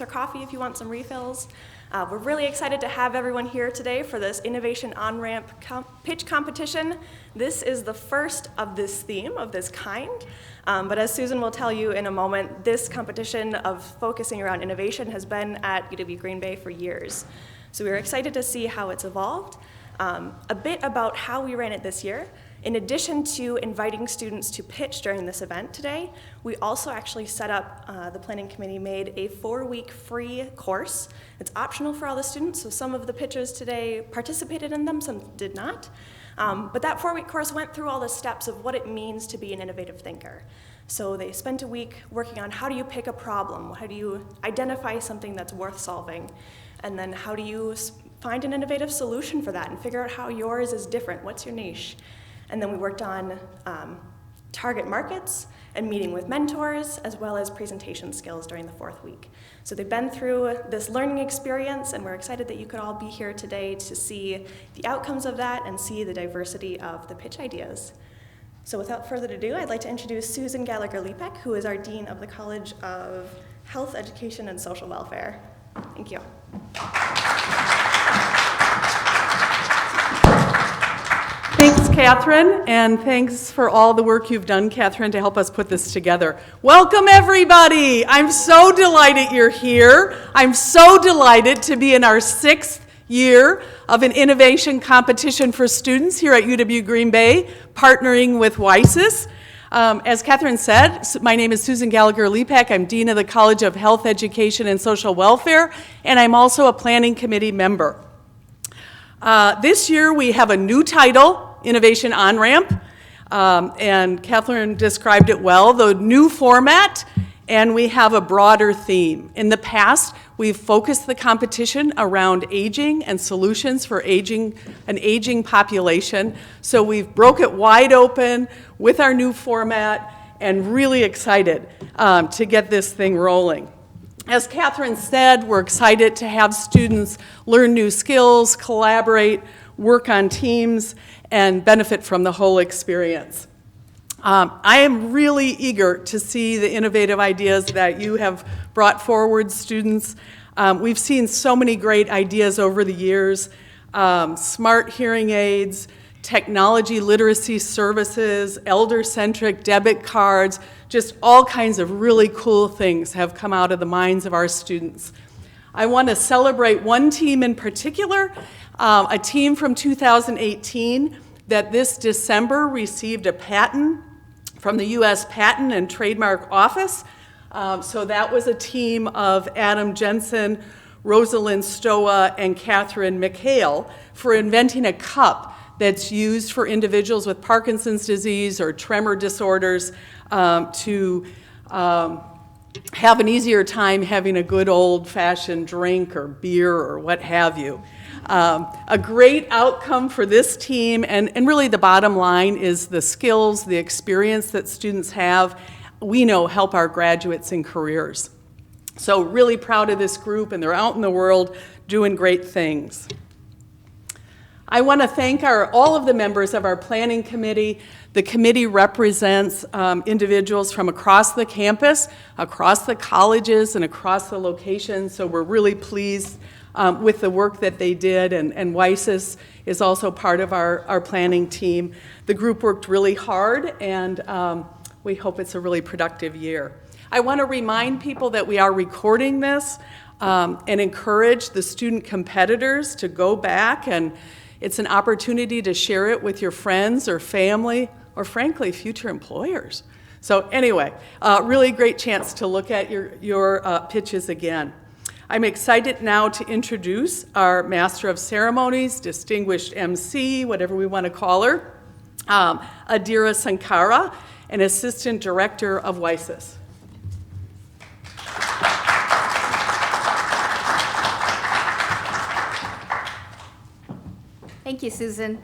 or coffee if you want some refills. We're really excited to have everyone here today for this Innovation On-Ramp pitch competition. This is the first of this theme, of this kind. But as Susan will tell you in a moment, this competition of focusing around innovation has been at UW Green Bay for years. So we're excited to see how it's evolved. A bit about how we ran it this year. In addition to inviting students to pitch during this event today, we also actually set up, the planning committee made a 4-week free course. It's optional for all the students, so some of the pitchers today participated in them, some did not. But that 4-week course went through all the steps of what it means to be an innovative thinker. So they spent a week working on how do you pick a problem, how do you identify something that's worth solving, and then how do you find an innovative solution for that and figure out how yours is different, what's your niche? And then we worked on target markets and meeting with mentors, as well as presentation skills during the 4th week. So they've been through this learning experience, and we're excited that you could all be here today to see the outcomes of that and see the diversity of the pitch ideas. So without further ado, I'd like to introduce Susan Gallagher-Lepek, who is our Dean of the College of Health, Education, and Social Welfare. Thank you. Thanks, Catherine, and thanks for all the work you've done, Catherine, to help us put this together. Welcome, everybody. I'm so delighted you're here. I'm so delighted to be in our 6th year of an innovation competition for students here at UW Green Bay, partnering with WiSys. As Catherine said, my name is Susan Gallagher-Lepek. I'm Dean of the College of Health, Education, and Social Welfare, and I'm also a planning committee member. This year we have a new title, Innovation On-Ramp, and Catherine described it well, the new format, and we have a broader theme. In the past, we've focused the competition around aging and solutions for an aging population, so we've broke it wide open with our new format and really excited to get this thing rolling. As Catherine said, we're excited to have students learn new skills, collaborate, work on teams, and benefit from the whole experience. I am really eager to see the innovative ideas that you have brought forward, students. We've seen so many great ideas over the years, smart hearing aids, technology literacy services, elder-centric debit cards, just all kinds of really cool things have come out of the minds of our students. I want to celebrate one team in particular, a team from 2018 that this December received a patent from the U.S. Patent and Trademark Office. So that was a team of Adam Jensen, Rosalind Stoa, and Catherine McHale for inventing a cup that's used for individuals with Parkinson's disease or tremor disorders to have an easier time having a good old-fashioned drink or beer or what have you. A great outcome for this team, and really the bottom line is the skills, the experience that students have, we know help our graduates in careers. So really proud of this group, and they're out in the world doing great things. I want to thank all of the members of our planning committee. The committee represents individuals from across the campus, across the colleges, and across the locations, so we're really pleased with the work that they did, and WiSys is also part of our planning team. The group worked really hard, and we hope it's a really productive year. I want to remind people that we are recording this and encourage the student competitors to go back, and it's an opportunity to share it with your friends or family or, frankly, future employers. So anyway, really great chance to look at your pitches again. I'm excited now to introduce our Master of Ceremonies, distinguished MC, whatever we want to call her, Adira Sankara, an Assistant Director of WiSys. Thank you, Susan,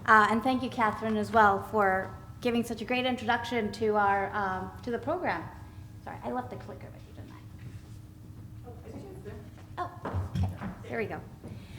and thank you, Catherine, as well, for giving such a great introduction to our to the program. Sorry, I left the clicker with you, didn't I? Oh, okay. There we go.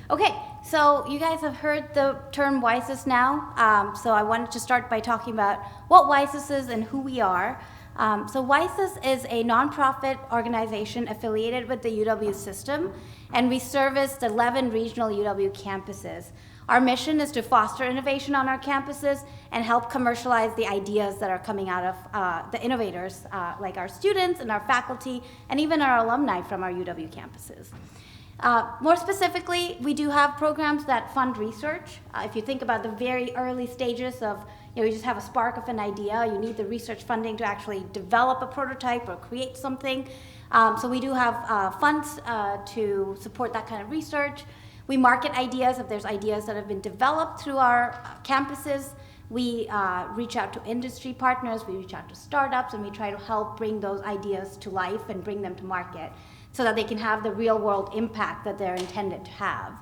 Okay, so you guys have heard the term WiSys now. So I wanted to start by talking about what WiSys is and who we are. So WiSys is a nonprofit organization affiliated with the UW system, and we service 11 regional UW campuses. Our mission is to foster innovation on our campuses and help commercialize the ideas that are coming out of the innovators, like our students and our faculty, and even our alumni from our UW campuses. More specifically, we do have programs that fund research. If you think about the very early stages of, you just have a spark of an idea, you need the research funding to actually develop a prototype or create something. So we do have funds to support that kind of research. We market ideas. If there's ideas that have been developed through our campuses, we reach out to industry partners, we reach out to startups, and we try to help bring those ideas to life and bring them to market so that they can have the real world impact that they're intended to have.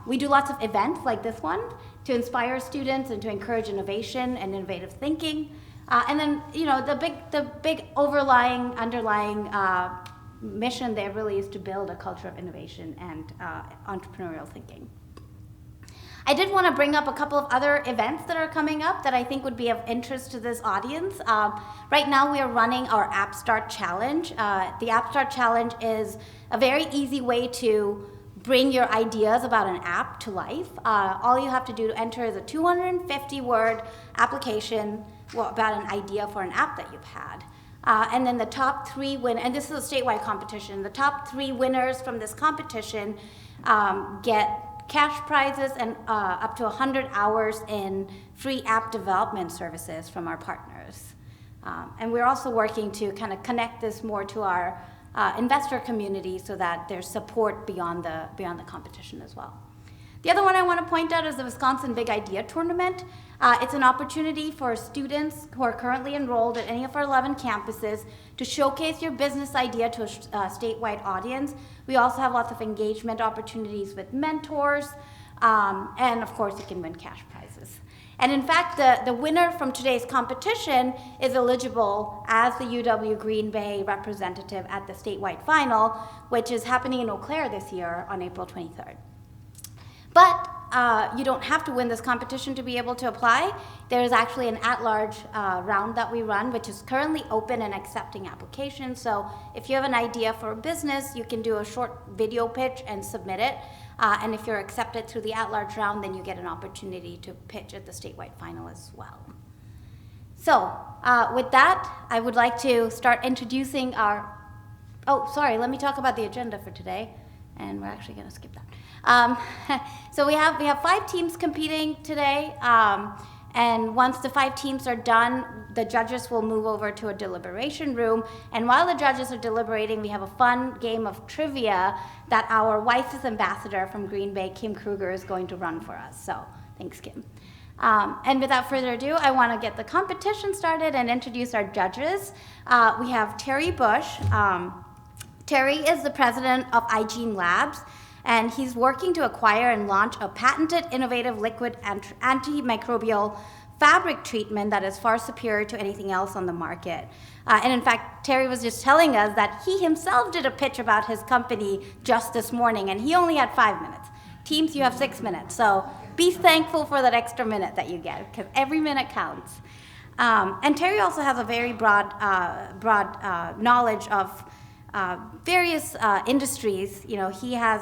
We do lots of events like this one to inspire students and to encourage innovation and innovative thinking. And then, the big underlying mission there really is to build a culture of innovation and entrepreneurial thinking. I did want to bring up a couple of other events that are coming up that I think would be of interest to this audience. Right now we are running our App Start Challenge. The App Start Challenge is a very easy way to bring your ideas about an app to life. All you have to do to enter is a 250-word application about an idea for an app that you've had. And then the top 3 and this is a statewide competition, the top 3 winners from this competition get cash prizes and up to 100 hours in free app development services from our partners. And we're also working to kind of connect this more to our investor community so that there's support beyond the competition as well. The other one I want to point out is the Wisconsin Big Idea Tournament. It's an opportunity for students who are currently enrolled at any of our 11 campuses to showcase your business idea to a statewide audience. We also have lots of engagement opportunities with mentors, and of course you can win cash prizes. And in fact, the winner from today's competition is eligible as the UW Green Bay representative at the statewide final, which is happening in Eau Claire this year on April 23rd. But you don't have to win this competition to be able to apply. There is actually an at-large round that we run, which is currently open and accepting applications. So if you have an idea for a business, you can do a short video pitch and submit it. And if you're accepted through the at-large round, then you get an opportunity to pitch at the statewide final as well. So with that, I would like to start introducing let me talk about the agenda for today. And we're actually going to skip that. So we have 5 teams competing today, and once the 5 teams are done, the judges will move over to a deliberation room. And while the judges are deliberating, we have a fun game of trivia that our WiSys ambassador from Green Bay, Kim Kruger, is going to run for us. So thanks, Kim. And without further ado, I want to get the competition started and introduce our judges. We have Terry Bush. Terry is the president of iGene Labs, and he's working to acquire and launch a patented innovative liquid antimicrobial fabric treatment that is far superior to anything else on the market. And in fact, Terry was just telling us that he himself did a pitch about his company just this morning, and he only had 5 minutes. Teams, you have 6 minutes, so be thankful for that extra minute that you get, because every minute counts. And Terry also has a very broad knowledge of various industries. He has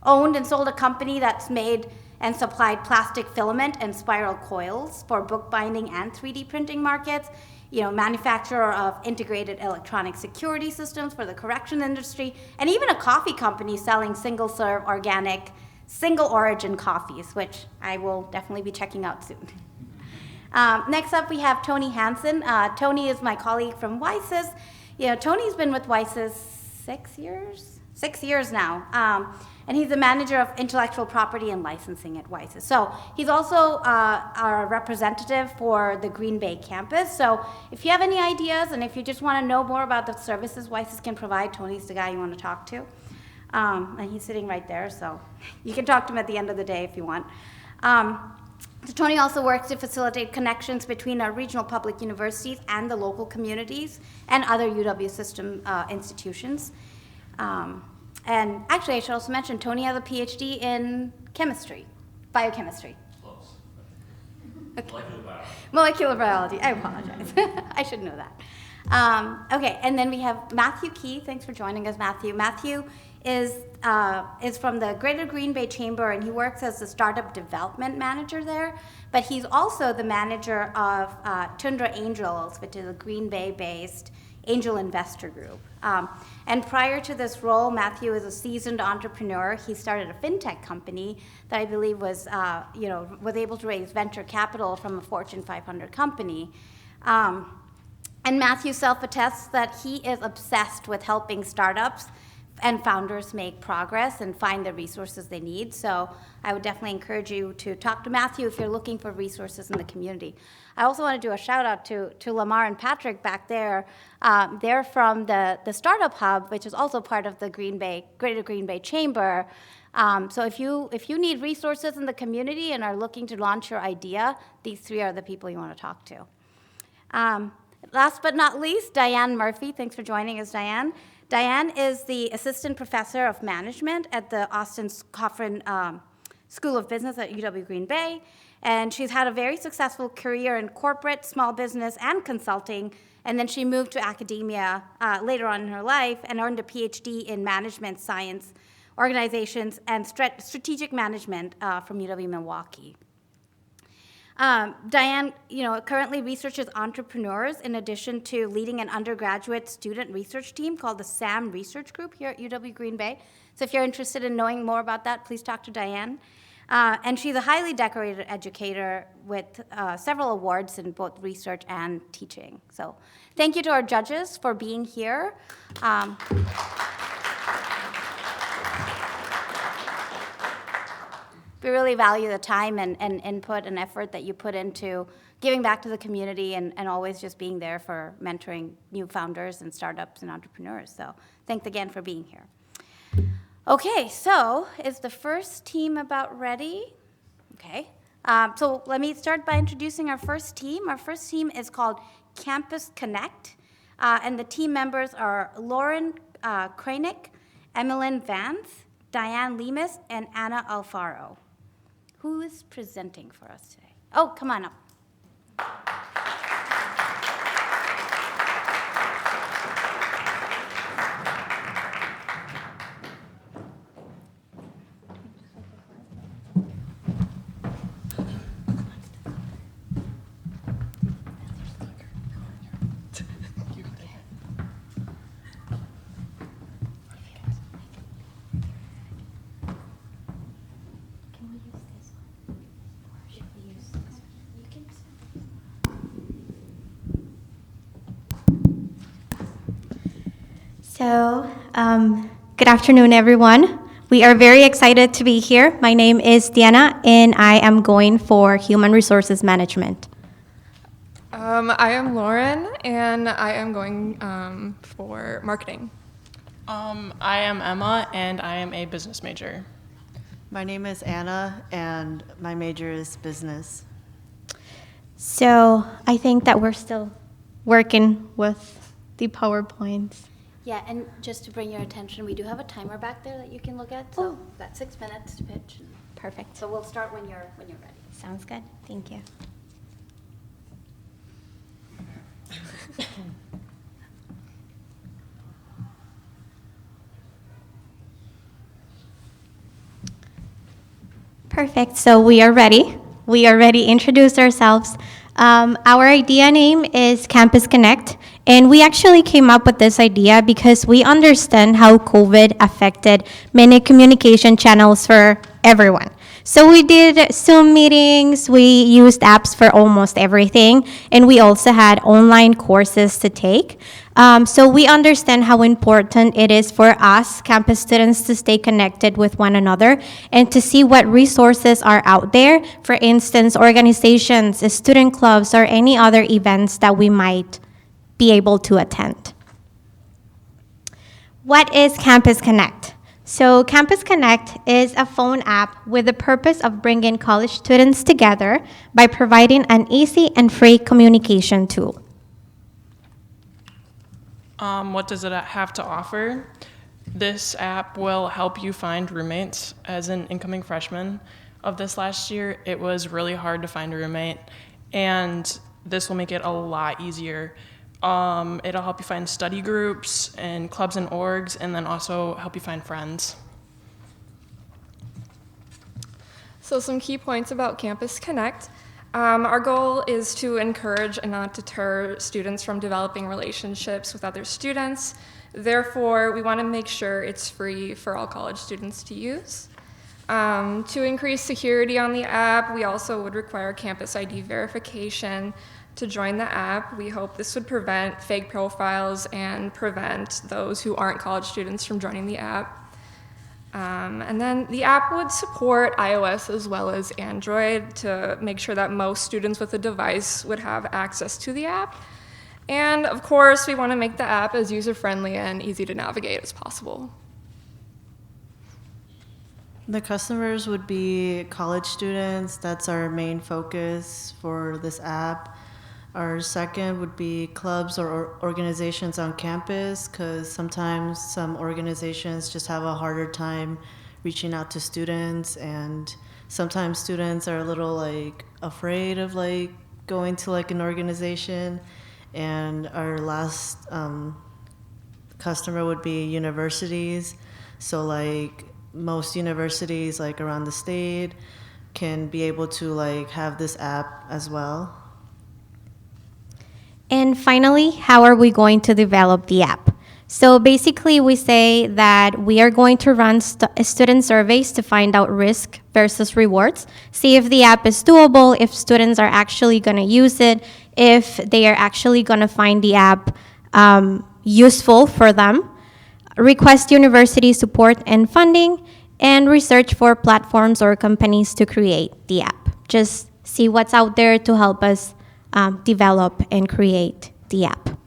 owned and sold a company that's made and supplied plastic filament and spiral coils for bookbinding and 3D printing markets. Manufacturer of integrated electronic security systems for the correction industry, and even a coffee company selling single-serve organic, single-origin coffees, which I will definitely be checking out soon. Next up, we have Tony Hansen. Tony is my colleague from WiSys. Tony's been with WiSys 6 years? 6 years now. And he's the manager of intellectual property and licensing at WiSys. So he's also our representative for the Green Bay campus. So if you have any ideas and if you just want to know more about the services WiSys can provide, Tony's the guy you want to talk to. And he's sitting right there, so you can talk to him at the end of the day if you want. So Tony also works to facilitate connections between our regional public universities and the local communities and other UW system institutions. And actually, I should also mention, Tony has a PhD in chemistry, biochemistry. Close. Molecular biology. I apologize. I should know that. Okay, and then we have Matthew Key. Thanks for joining us, Matthew. Matthew is from the Greater Green Bay Chamber, and he works as the startup development manager there. But he's also the manager of Tundra Angels, which is a Green Bay-based angel investor group. And prior to this role, Matthew is a seasoned entrepreneur. He started a fintech company that I believe was able to raise venture capital from a Fortune 500 company. And Matthew self-attests that he is obsessed with helping startups and founders make progress and find the resources they need. So I would definitely encourage you to talk to Matthew if you're looking for resources in the community. I also want to do a shout out to Lamar and Patrick back there. They're from the Startup Hub, which is also part of the Greater Green Bay Chamber. So if you need resources in the community and are looking to launch your idea, these three are the people you want to talk to. Last but not least, Diane Murphy. Thanks for joining us, Diane. Diane is the Assistant Professor of Management at the Austin Coffin School of Business at UW Green Bay. And she's had a very successful career in corporate, small business, and consulting. And then she moved to academia later on in her life and earned a PhD in management science, organizations, and strategic management from UW Milwaukee. Diane, currently researches entrepreneurs in addition to leading an undergraduate student research team called the SAM Research Group here at UW Green Bay. So if you're interested in knowing more about that, please talk to Diane. And she's a highly decorated educator with several awards in both research and teaching. So thank you to our judges for being here. We really value the time and input and effort that you put into giving back to the community and always just being there for mentoring new founders and startups and entrepreneurs. So thanks again for being here. Okay, so is the first team about ready? Okay, so let me start by introducing our first team. Our first team is called Campus Connect, and the team members are Lauren Kranick, Emmeline Vance, Diane Lemus, and Anna Alfaro. Who is presenting for us today? Oh, come on up. So, good afternoon, everyone. We are very excited to be here. My name is Diana, and I am going for Human Resources Management. I am Lauren, and I am going for marketing. I am Emma, and I am a business major. My name is Anna, and my major is business. So, I think that we're still working with the PowerPoints. Yeah, and just to bring your attention, we do have a timer back there that you can look at. So that's 6 minutes to pitch. Perfect. So we'll start when you're ready. Sounds good. Thank you. Perfect. So we are ready. We already introduced ourselves. Our idea name is Campus Connect, and we actually came up with this idea because we understand how COVID affected many communication channels for everyone. So we did Zoom meetings, we used apps for almost everything, and we also had online courses to take. So we understand how important it is for us, campus students, to stay connected with one another and to see what resources are out there. For instance, organizations, student clubs, or any other events that we might be able to attend. What is Campus Connect? So Campus Connect is a phone app with the purpose of bringing college students together by providing an easy and free communication tool. What does it have to offer? This app will help you find roommates as an incoming freshman. of this last year, it was really hard to find a roommate, and this will make it a lot easier. It'll help you find study groups and clubs and orgs, and then also help you find friends. So some key points about Campus Connect. Our goal is to encourage and not deter students from developing relationships with other students. Therefore, we want to make sure it's free for all college students to use. To increase security on the app, we also would require campus ID verification to join the app. We hope this would prevent fake profiles and prevent those who aren't college students from joining the app. And then the app would support iOS as well as Android to make sure that most students with a device would have access to the app. And of course, we want to make the app as user-friendly and easy to navigate as possible. The customers would be college students. That's our main focus for this app. Our second would be clubs or organizations on campus, because sometimes some organizations just have a harder time reaching out to students, and sometimes students are a little like afraid of like going to like an organization. And our last customer would be universities. So like most universities like around the state can be able to like have this app as well. And finally, how are we going to develop the app? So basically, we say that we are going to run student surveys to find out risk versus rewards, see if the app is doable, if students are actually going to use it, if they are actually going to find the app useful for them, request university support and funding, and research for platforms or companies to create the app. Just see what's out there to help us develop and create the app.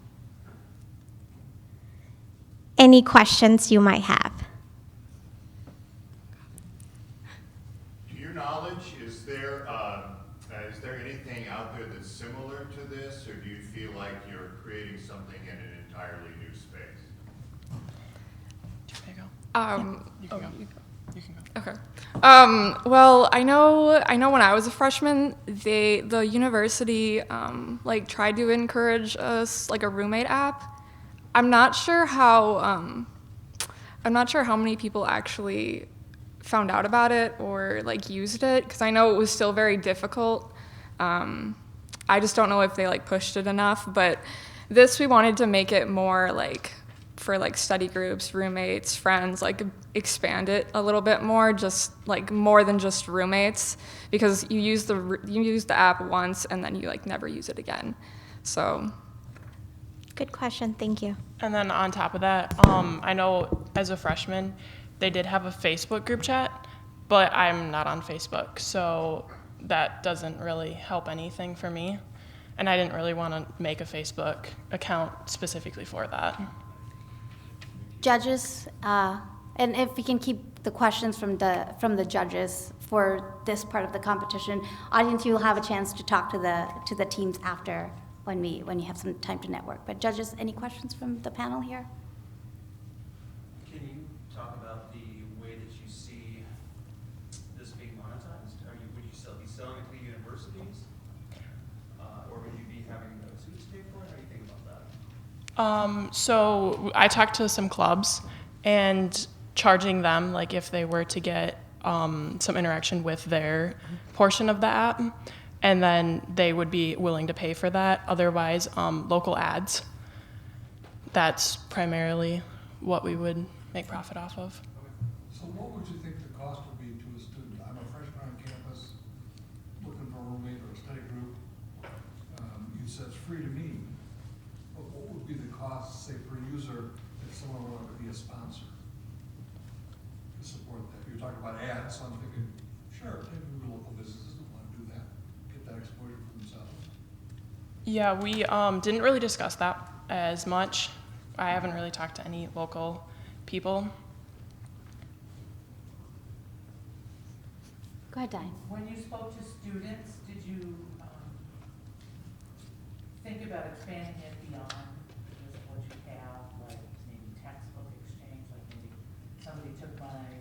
Any questions you might have? To your knowledge, is there anything out there that's similar to this, or do you feel like you're creating something in an entirely new space? You can Oh, go. You can go. Okay. Well, I know when I was a freshman, the university like tried to encourage us like a roommate app. I'm not sure how many people actually found out about it or like used it, because I know it was still very difficult. I just don't know if they like pushed it enough, but we wanted to make it more like for like study groups, roommates, friends, like expand it a little bit more, just like more than just roommates, because you use the app once and then you like never use it again. So Good question, thank you. And then on top of that, I know as a freshman, they did have a Facebook group chat, but I'm not on Facebook, so that doesn't really help anything for me. And I didn't really want to make a Facebook account specifically for that. Judges, and if we can keep the questions from the judges for this part of the competition, audience, you'll have a chance to talk to the teams after when you have some time to network. But judges, any questions from the panel here? Can you talk about the way that you see this being monetized? Would you be selling it to universities, or would you be having the students pay for it? How do you think about that? So I talked to some clubs and charging them, like if they were to get some interaction with their portion of the app, and then they would be willing to pay for that. Otherwise, local ads. That's primarily what we would make profit off of. So what would you think the cost would be to a student? I'm a freshman on campus looking for a roommate or a study group. You said it's free to me, but what would be the cost, say, per user if someone wanted to be a sponsor to support that? You're talking about ads, so I'm thinking, sure, maybe the local businesses that want to do that, get that exposure for themselves. Yeah, we didn't really discuss that as much. I haven't really talked to any local people. Go ahead, Diane. When you spoke to students, did you think about expanding it beyond just what you have, like maybe textbook exchange, like maybe somebody took my,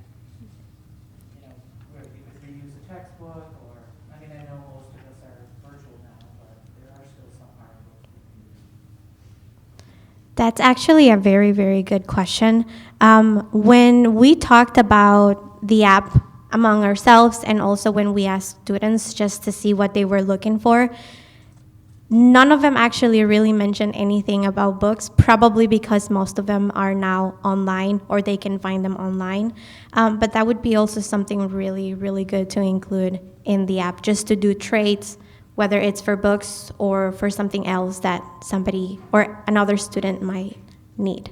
where if we use the textbook, That's actually a very, very good question. When we talked about the app among ourselves and also when we asked students just to see what they were looking for, none of them actually really mentioned anything about books, probably because most of them are now online or they can find them online. But that would be also something really, really good to include in the app, just to do trades, whether it's for books or for something else that somebody or another student might need.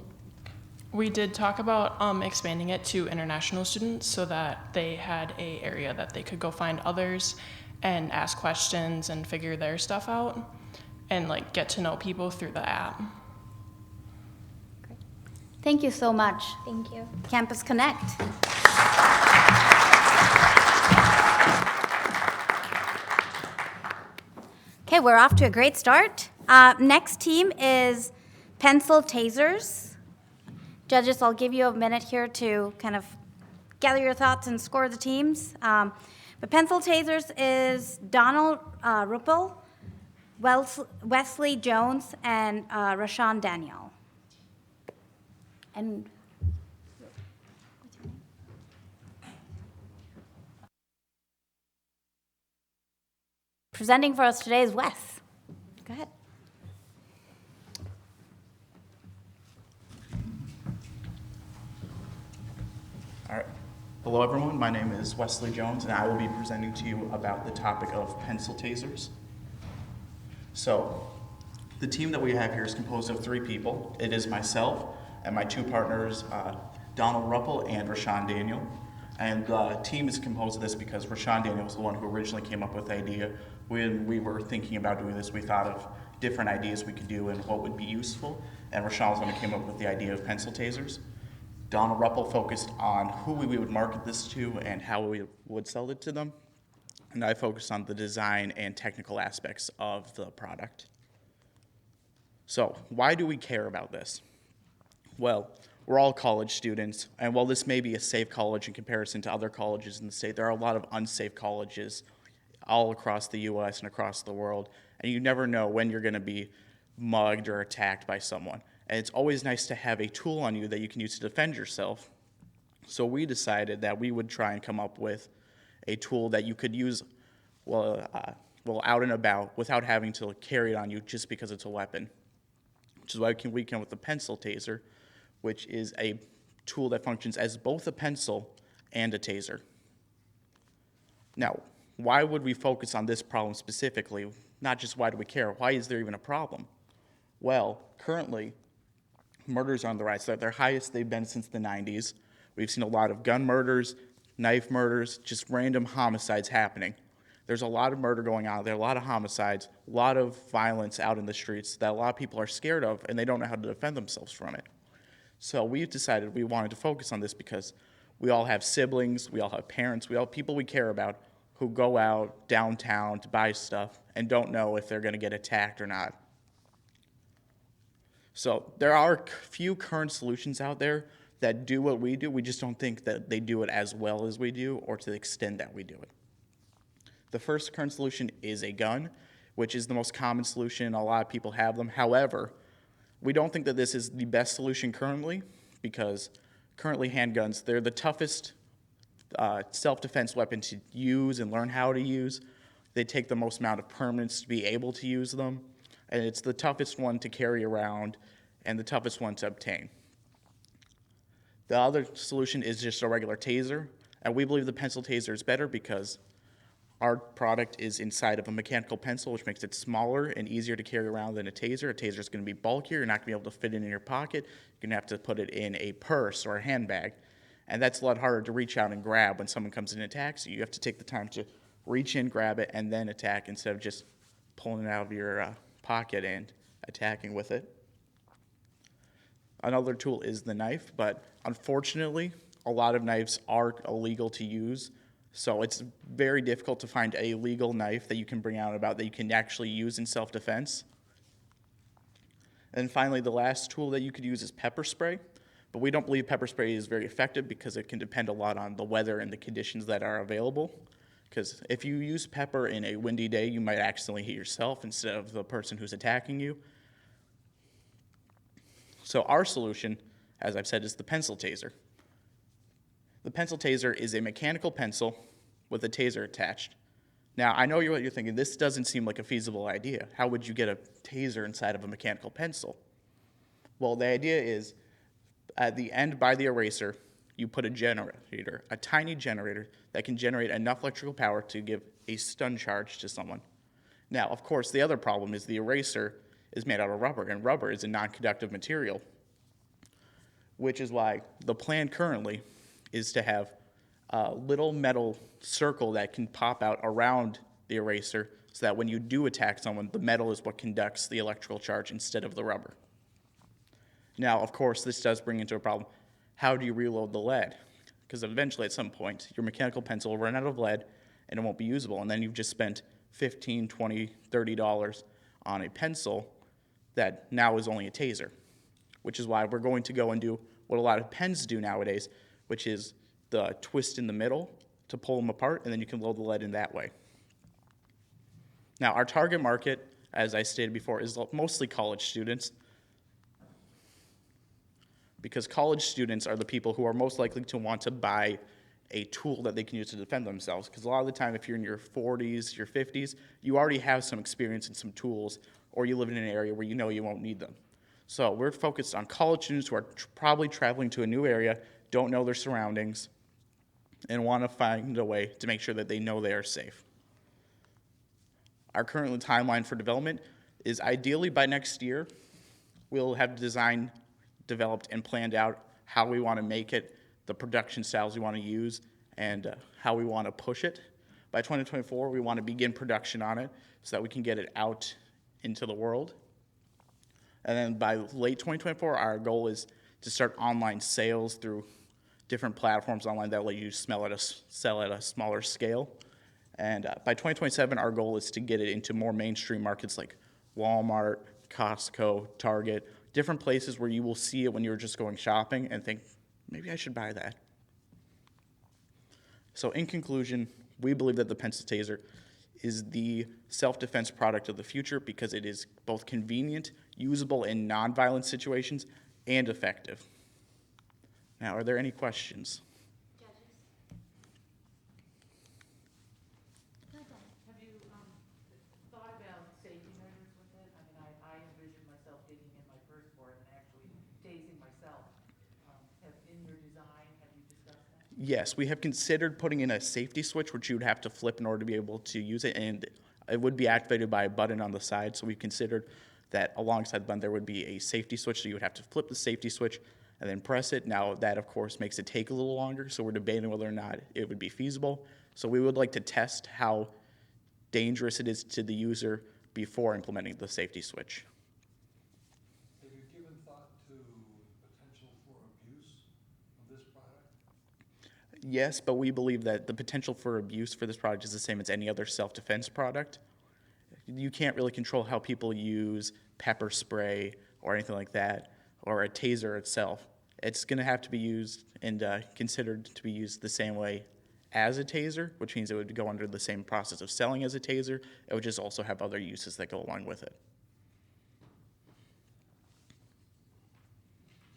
We did talk about expanding it to international students so that they had an area that they could go find others and ask questions and figure their stuff out and like get to know people through the app. Thank you so much. Thank you. Campus Connect. Okay, we're off to a great start. Next team is Pencil Tasers. Judges, I'll give you a minute here to kind of gather your thoughts and score the teams. But Pencil Tasers is Donald Ruppel, Wesley Jones, and Rashawn Daniel. And presenting for us today is Wes. Go ahead. All right. Hello, everyone. My name is Wesley Jones, and I will be presenting to you about the topic of pencil tasers. So, the team that we have here is composed of 3 people. It is myself and my 2 partners, Donald Ruppel and Rashawn Daniel. And the team is composed of this because Rashawn Daniel was the one who originally came up with the idea. When we were thinking about doing this, we thought of different ideas we could do and what would be useful. And Rashawn was the one who came up with the idea of pencil tasers. Donald Ruppel focused on who we would market this to and how we would sell it to them. And I focused on the design and technical aspects of the product. So, why do we care about this? Well, we're all college students, and while this may be a safe college in comparison to other colleges in the state, there are a lot of unsafe colleges all across the U.S. and across the world, and you never know when you're going to be mugged or attacked by someone. And it's always nice to have a tool on you that you can use to defend yourself. So we decided that we would try and come up with a tool that you could use out and about without having to carry it on you just because it's a weapon. Which is why we came up with the pencil taser, which is a tool that functions as both a pencil and a taser. Now, why would we focus on this problem specifically? Not just why do we care, why is there even a problem? Well, currently, murders are on the rise. They're at their highest they've been since the 90s. We've seen a lot of gun murders, knife murders, just random homicides happening. There's a lot of murder going on there, a lot of homicides, a lot of violence out in the streets that a lot of people are scared of and they don't know how to defend themselves from it. So we've decided we wanted to focus on this because we all have siblings, we all have parents, we all have people we care about who go out downtown to buy stuff and don't know if they're going to get attacked or not. So there are a few current solutions out there that do what we do. We just don't think that they do it as well as we do or to the extent that we do it. The first current solution is a gun, which is the most common solution. A lot of people have them. However, we don't think that this is the best solution currently because currently handguns, they're the toughest self-defense weapon to use and learn how to use. They take the most amount of permanence to be able to use them, and it's the toughest one to carry around and the toughest one to obtain. The other solution is just a regular taser, and we believe the pencil taser is better because our product is inside of a mechanical pencil, which makes it smaller and easier to carry around than a taser. A taser is going to be bulkier. You're not going to be able to fit it in your pocket. You're going to have to put it in a purse or a handbag. And that's a lot harder to reach out and grab when someone comes in and attacks you. You have to take the time to reach in, grab it, and then attack instead of just pulling it out of your pocket and attacking with it. Another tool is the knife, but unfortunately, a lot of knives are illegal to use. So it's very difficult to find a legal knife that you can bring out and about that you can actually use in self-defense. And finally, the last tool that you could use is pepper spray. But we don't believe pepper spray is very effective because it can depend a lot on the weather and the conditions that are available. Because if you use pepper in a windy day, you might accidentally hit yourself instead of the person who's attacking you. So our solution, as I've said, is the pencil taser. The pencil taser is a mechanical pencil with a taser attached. Now, I know what you're thinking. This doesn't seem like a feasible idea. How would you get a taser inside of a mechanical pencil? Well, the idea is at the end by the eraser, you put a generator, a tiny generator that can generate enough electrical power to give a stun charge to someone. Now, of course, the other problem is the eraser is made out of rubber, and rubber is a non-conductive material, which is why the plan currently is to have a little metal circle that can pop out around the eraser so that when you do attack someone, the metal is what conducts the electrical charge instead of the rubber. Now, of course, this does bring into a problem. How do you reload the lead? Because eventually, at some point, your mechanical pencil will run out of lead and it won't be usable, and then you've just spent $15, $20, $30 on a pencil that now is only a taser, which is why we're going to go and do what a lot of pens do nowadays, which is the twist in the middle to pull them apart, and then you can load the lead in that way. Now, our target market, as I stated before, is mostly college students, because college students are the people who are most likely to want to buy a tool that they can use to defend themselves. Because a lot of the time, if you're in your 40s, your 50s, you already have some experience in some tools, or you live in an area where you know you won't need them. So we're focused on college students who are probably traveling to a new area, don't know their surroundings, and want to find a way to make sure that they know they are safe. Our current timeline for development is ideally by next year, we'll have design developed and planned out how we want to make it, the production styles we want to use, and how we want to push it. By 2024, we want to begin production on it so that we can get it out into the world. And then by late 2024, our goal is to start online sales through different platforms online that let you sell at a smaller scale. And by 2027, our goal is to get it into more mainstream markets like Walmart, Costco, Target, different places where you will see it when you're just going shopping and think, maybe I should buy that. So in conclusion, we believe that the pencil taser is the self-defense product of the future because it is both convenient, usable in non-violent situations, and effective. Now, are there any questions? Have you thought about safety measures with it? I mean, I envision myself getting in my purse for it and actually tasing myself. In your design, have you discussed that? Yes, we have considered putting in a safety switch, which you would have to flip in order to be able to use it, and it would be activated by a button on the side. So we've considered that alongside the button there would be a safety switch, so you would have to flip the safety switch and then press it. Now that, of course, makes it take a little longer, so we're debating whether or not it would be feasible. So we would like to test how dangerous it is to the user before implementing the safety switch. Have you given thought to potential for abuse of this product? Yes, but we believe that the potential for abuse for this product is the same as any other self-defense product. You can't really control how people use pepper spray or anything like that, or a taser itself. It's going to have to be used and considered to be used the same way as a taser, which means it would go under the same process of selling as a taser. It would just also have other uses that go along with it.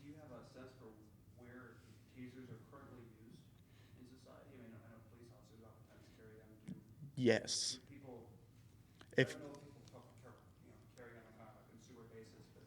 Do you have a sense for where tasers are currently used in society? I mean, I know police officers oftentimes carry them. Yes. Do people, If I don't know if people carry them on a consumer basis, but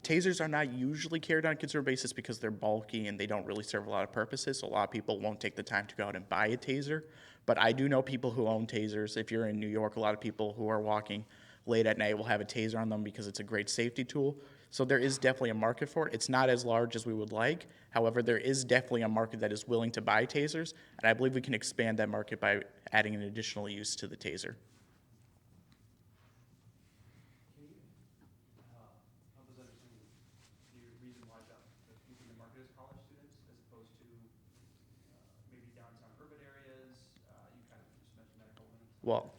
tasers are not usually carried on a consumer basis because they're bulky and they don't really serve a lot of purposes, so a lot of people won't take the time to go out and buy a taser. But I do know people who own tasers. If you're in New York, a lot of people who are walking late at night will have a taser on them because it's a great safety tool. So there is definitely a market for it. It's not as large as we would like. However, there is definitely a market that is willing to buy tasers, and I believe we can expand that market by adding an additional use to the taser. can you help us understand the reason why the people in the market is college students as opposed to maybe downtown urban areas? You kind of just mentioned that a couple minutes ago. Well,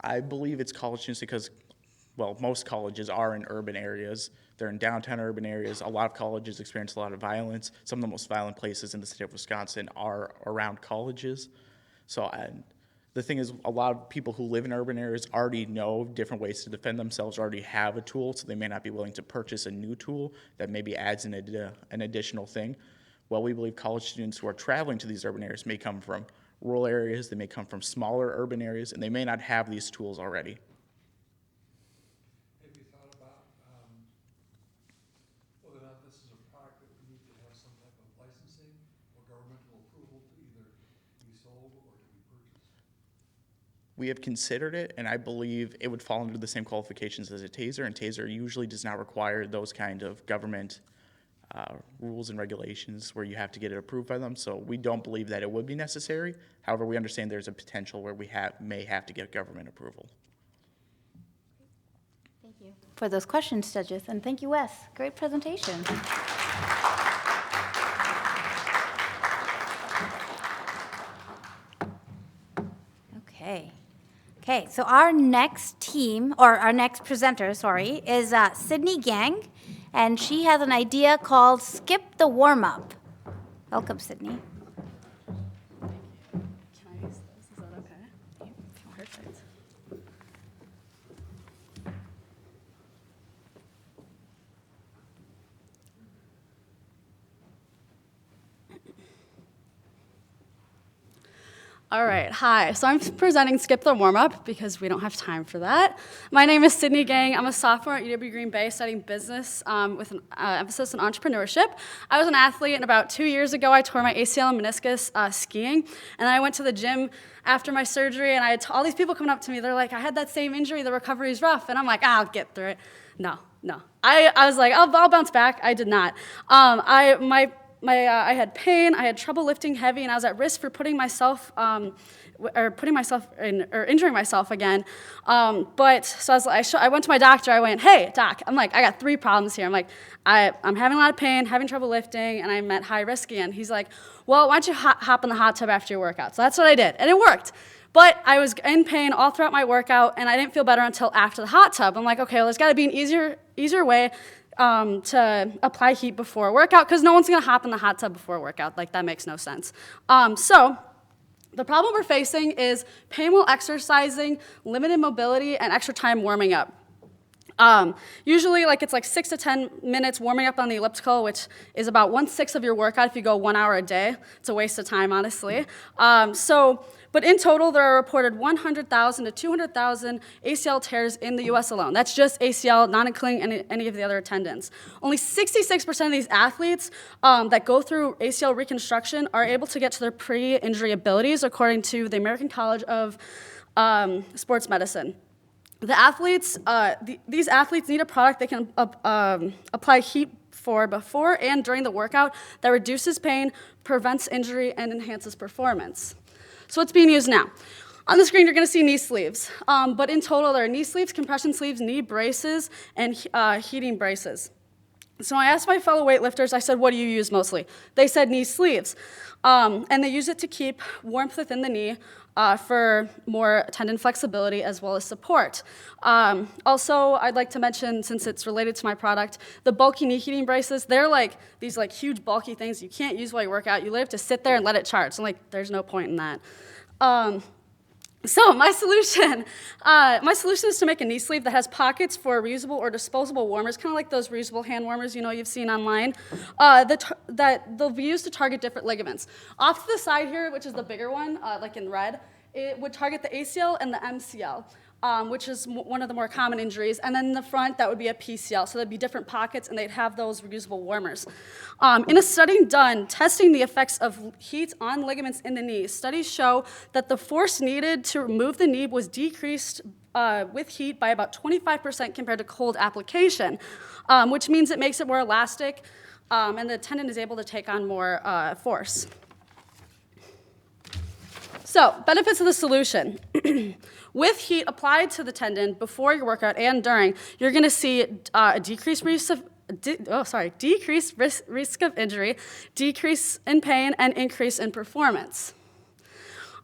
I believe it's college students because, well, most colleges are in urban areas. They're in downtown urban areas. A lot of colleges experience a lot of violence. Some of the most violent places in the state of Wisconsin are around colleges. So the the thing is, a lot of people who live in urban areas already know different ways to defend themselves, already have a tool, so they may not be willing to purchase a new tool that maybe adds an additional thing. Well, we believe college students who are traveling to these urban areas may come from rural areas, they may come from smaller urban areas, and they may not have these tools already. Have you thought about whether or not this is a product that we need to have some type of licensing or governmental approval to either be sold or to be purchased? We have considered it, and I believe it would fall under the same qualifications as a taser, and taser usually does not require those kind of government rules and regulations where you have to get it approved by them, so we don't believe that it would be necessary. However, we understand there's a potential where we may have to get government approval. Thank you for those questions, judges, and thank you, Wes. Great presentation. Okay, so our next team, or our next presenter, sorry, is Sydney Gang, and she has an idea called Skip the Warm-Up. Welcome, Sydney. Can I use this? Is that okay? Perfect. All right, hi. So I'm presenting Skip the Warm-Up because we don't have time for that. My name is Sydney Gang. I'm a sophomore at UW Green Bay studying business with an emphasis on entrepreneurship. I was an athlete, and about 2 years ago, I tore my ACL and meniscus skiing, and I went to the gym after my surgery, and I had all these people coming up to me. They're like, I had that same injury. The recovery's rough. And I'm like, I'll get through it. No. I was like, I'll bounce back. I did not. I had pain, I had trouble lifting heavy, and I was at risk for injuring myself again. I went to my doctor. I went, hey, doc, I got 3 problems here. I'm having a lot of pain, having trouble lifting, and I'm at high risk again. He's like, well, why don't you hop in the hot tub after your workout? So that's what I did, and it worked. But I was in pain all throughout my workout, and I didn't feel better until after the hot tub. I'm like, okay, well, there's got to be an easier way to apply heat before a workout, because no one's going to hop in the hot tub before a workout. That makes no sense. So the problem we're facing is pain while exercising, limited mobility, and extra time warming up. Usually, it's 6 to 10 minutes warming up on the elliptical, which is about 1/6 of your workout if you go 1 hour a day. It's a waste of time, honestly. But in total, there are reported 100,000 to 200,000 ACL tears in the U.S. alone. That's just ACL, not including any of the other tendons. Only 66% of these athletes that go through ACL reconstruction are able to get to their pre-injury abilities, according to the American College of Sports Medicine. These athletes need a product they can apply heat for before and during the workout that reduces pain, prevents injury, and enhances performance. So what's being used now? On the screen, you're going to see knee sleeves. But in total, there are knee sleeves, compression sleeves, knee braces, and heating braces. So I asked my fellow weightlifters, I said, what do you use mostly? They said knee sleeves. And they use it to keep warmth within the knee for more tendon flexibility as well as support. Also, I'd like to mention, since it's related to my product, the bulky knee heating braces. They're like these huge bulky things you can't use while you work out. You literally have to sit there and let it charge. So there's no point in that. So my solution is to make a knee sleeve that has pockets for reusable or disposable warmers, kind of like those reusable hand warmers you've seen online, that they'll be used to target different ligaments. Off to the side here, which is the bigger one, in red, it would target the ACL and the MCL, which is one of the more common injuries. And then in the front, that would be a PCL. So there'd be different pockets, and they'd have those reusable warmers. In a study done testing the effects of heat on ligaments in the knee, studies show that the force needed to remove the knee was decreased with heat by about 25% compared to cold application, which means it makes it more elastic, and the tendon is able to take on more force. So, benefits of the solution. With heat applied to the tendon before your workout and during, you're going to see a decreased risk of injury, decrease in pain, and increase in performance.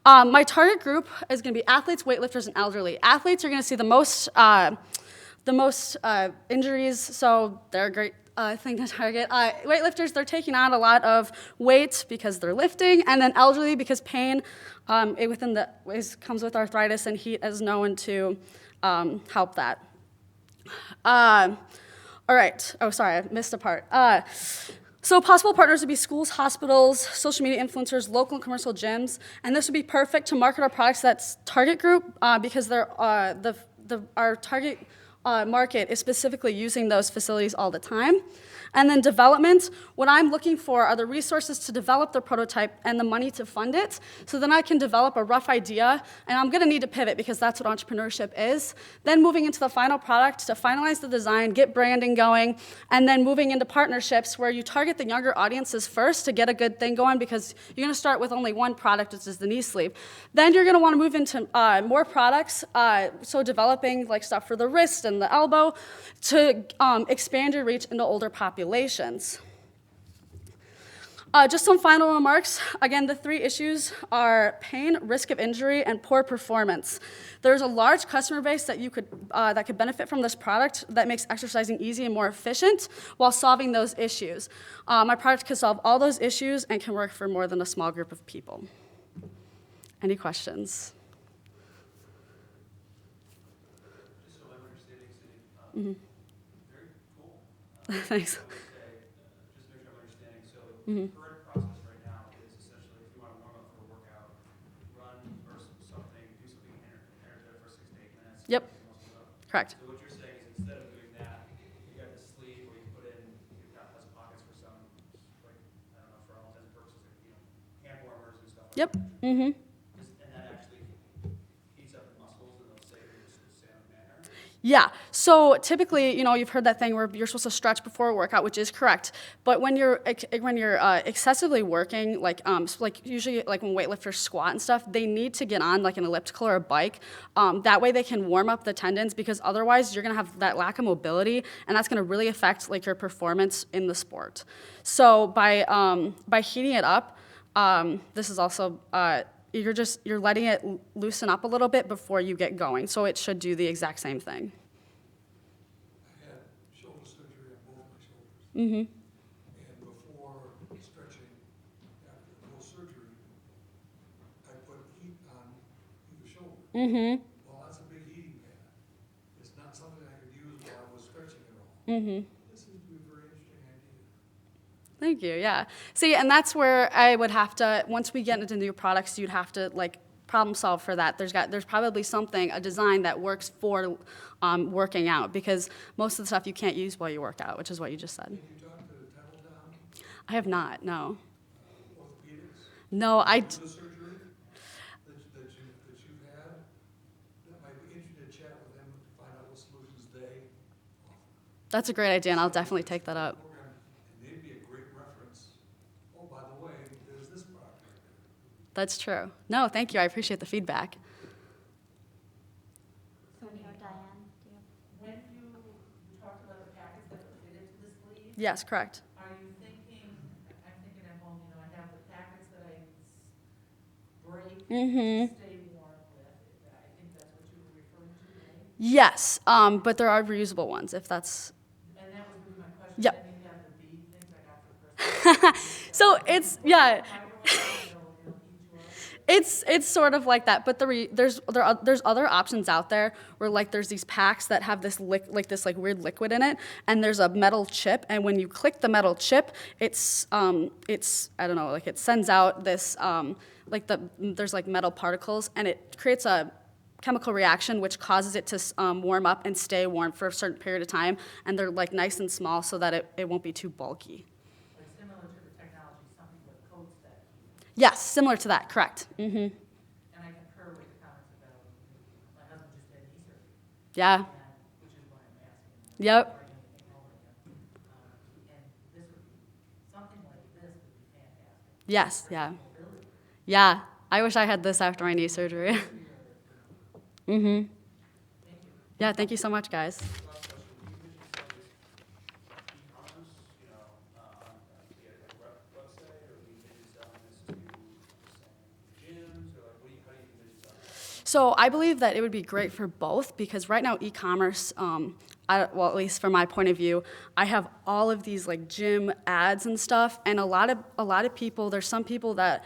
My target group is going to be athletes, weightlifters, and elderly. Athletes are going to see the most injuries, so they're great. thing to target. Weightlifters, they're taking on a lot of weight because they're lifting, and then elderly because pain comes with arthritis, and heat is known to help that. All right. Oh, sorry, I missed a part. So possible partners would be schools, hospitals, social media influencers, local and commercial gyms, and this would be perfect to market our products to that target group because our target market is specifically using those facilities all the time. And then development, what I'm looking for are the resources to develop the prototype and the money to fund it, so then I can develop a rough idea, and I'm gonna need to pivot because that's what entrepreneurship is. Then moving into the final product to finalize the design, get branding going, and then moving into partnerships where you target the younger audiences first to get a good thing going because you're gonna start with only one product, which is the knee sleeve. Then you're gonna wanna move into more products, so developing like stuff for the wrist and the elbow to expand your reach into older populations. Just some final remarks. Again, the 3 issues are pain, risk of injury, and poor performance. There's a large customer base that could benefit from this product that makes exercising easy and more efficient while solving those issues. My product can solve all those issues and can work for more than a small group of people. Any questions? Just so I'm understanding, Cindy, very cool. Thanks. I would say, just make sure I'm understanding, so the current process right now is essentially if you want to warm up for a workout, run or something, do something energetic for 6 to 8 minutes. Yep. Correct. So what you're saying is instead of doing that, you got the sleeve where you put in, you've got has pockets for some, like, I don't know, for all intents and purposes, hand warmers and stuff like Yep. that. Mm-hmm. And that actually heats up the muscles and they'll stay in the same manner? Yeah, so typically, you've heard that thing where you're supposed to stretch before a workout, which is correct. But when you're excessively working, like usually like when weightlifters squat and stuff, they need to get on like an elliptical or a bike. That way they can warm up the tendons because otherwise you're gonna have that lack of mobility, and that's gonna really affect like your performance in the sport. So by heating it up, this is also you're letting it loosen up a little bit before you get going. So it should do the exact same thing. I had shoulder surgery on both my shoulders. Mm-hmm. And before stretching, after the whole surgery, I put heat on either shoulder. Mm-hmm. Well, that's a big heating pad. It's not something I could use while I was stretching at all. Mm-hmm. This seems to be a very interesting idea. Thank you, yeah. See, and that's where I would have to, once we get into new products, you'd have to like problem solve for that. There's probably a design that works for working out because most of the stuff you can't use while you work out, which is what you just said. Have you talked to Tettledown, I have not, no. orthopedics? No, I, The surgery that you've had, that might be interesting to chat with them to find out what solutions they offer. that's a great idea, and I'll definitely take that up. Program, and they'd be a great reference. Oh, by the way, there's this product right there. That's true. No, thank you, I appreciate the feedback. Sonia or Diane, do you? When you talked about the packets that were fitted to the sleeve, Yes, correct. are you thinking, I'm thinking at home, I have the packets that I break to Mm-hmm. stay warm with. I think that's what you were referring to, right? Yes, but there are reusable ones if that's. And that would be my question. Yep. Then you have the bead things I got for Christmas. So it's, yeah. Microwave, it'll heat you up. It's sort of like that, but there's other options out there where like there's these packs that have this weird liquid in it, and there's a metal chip, and when you click the metal chip, it's I don't know, like it sends out this there's like metal particles, and it creates a chemical reaction which causes it to warm up and stay warm for a certain period of time, and they're like nice and small so that it won't be too bulky. Like similar to the technology, something with coats that heat. Yes, similar to that, correct. Mm-hmm. And I concur with the comments about, my husband just had knee surgery, Yeah. and, which is why I'm asking. Yep. Bring anything home with him. And this would be, something like this would be fantastic. Yes, for yeah. mobility. Yeah, I wish I had this after my knee surgery. Mm-hmm. Yeah, thank you so much, guys. Last question, do you envision selling this e-commerce, on a website, or do you envision selling this to, gyms, or like, how do you envision selling this? So I believe that it would be great for both because right now e-commerce well, at least from my point of view, I have all of these like gym ads and stuff, and a lot of people. There's some people that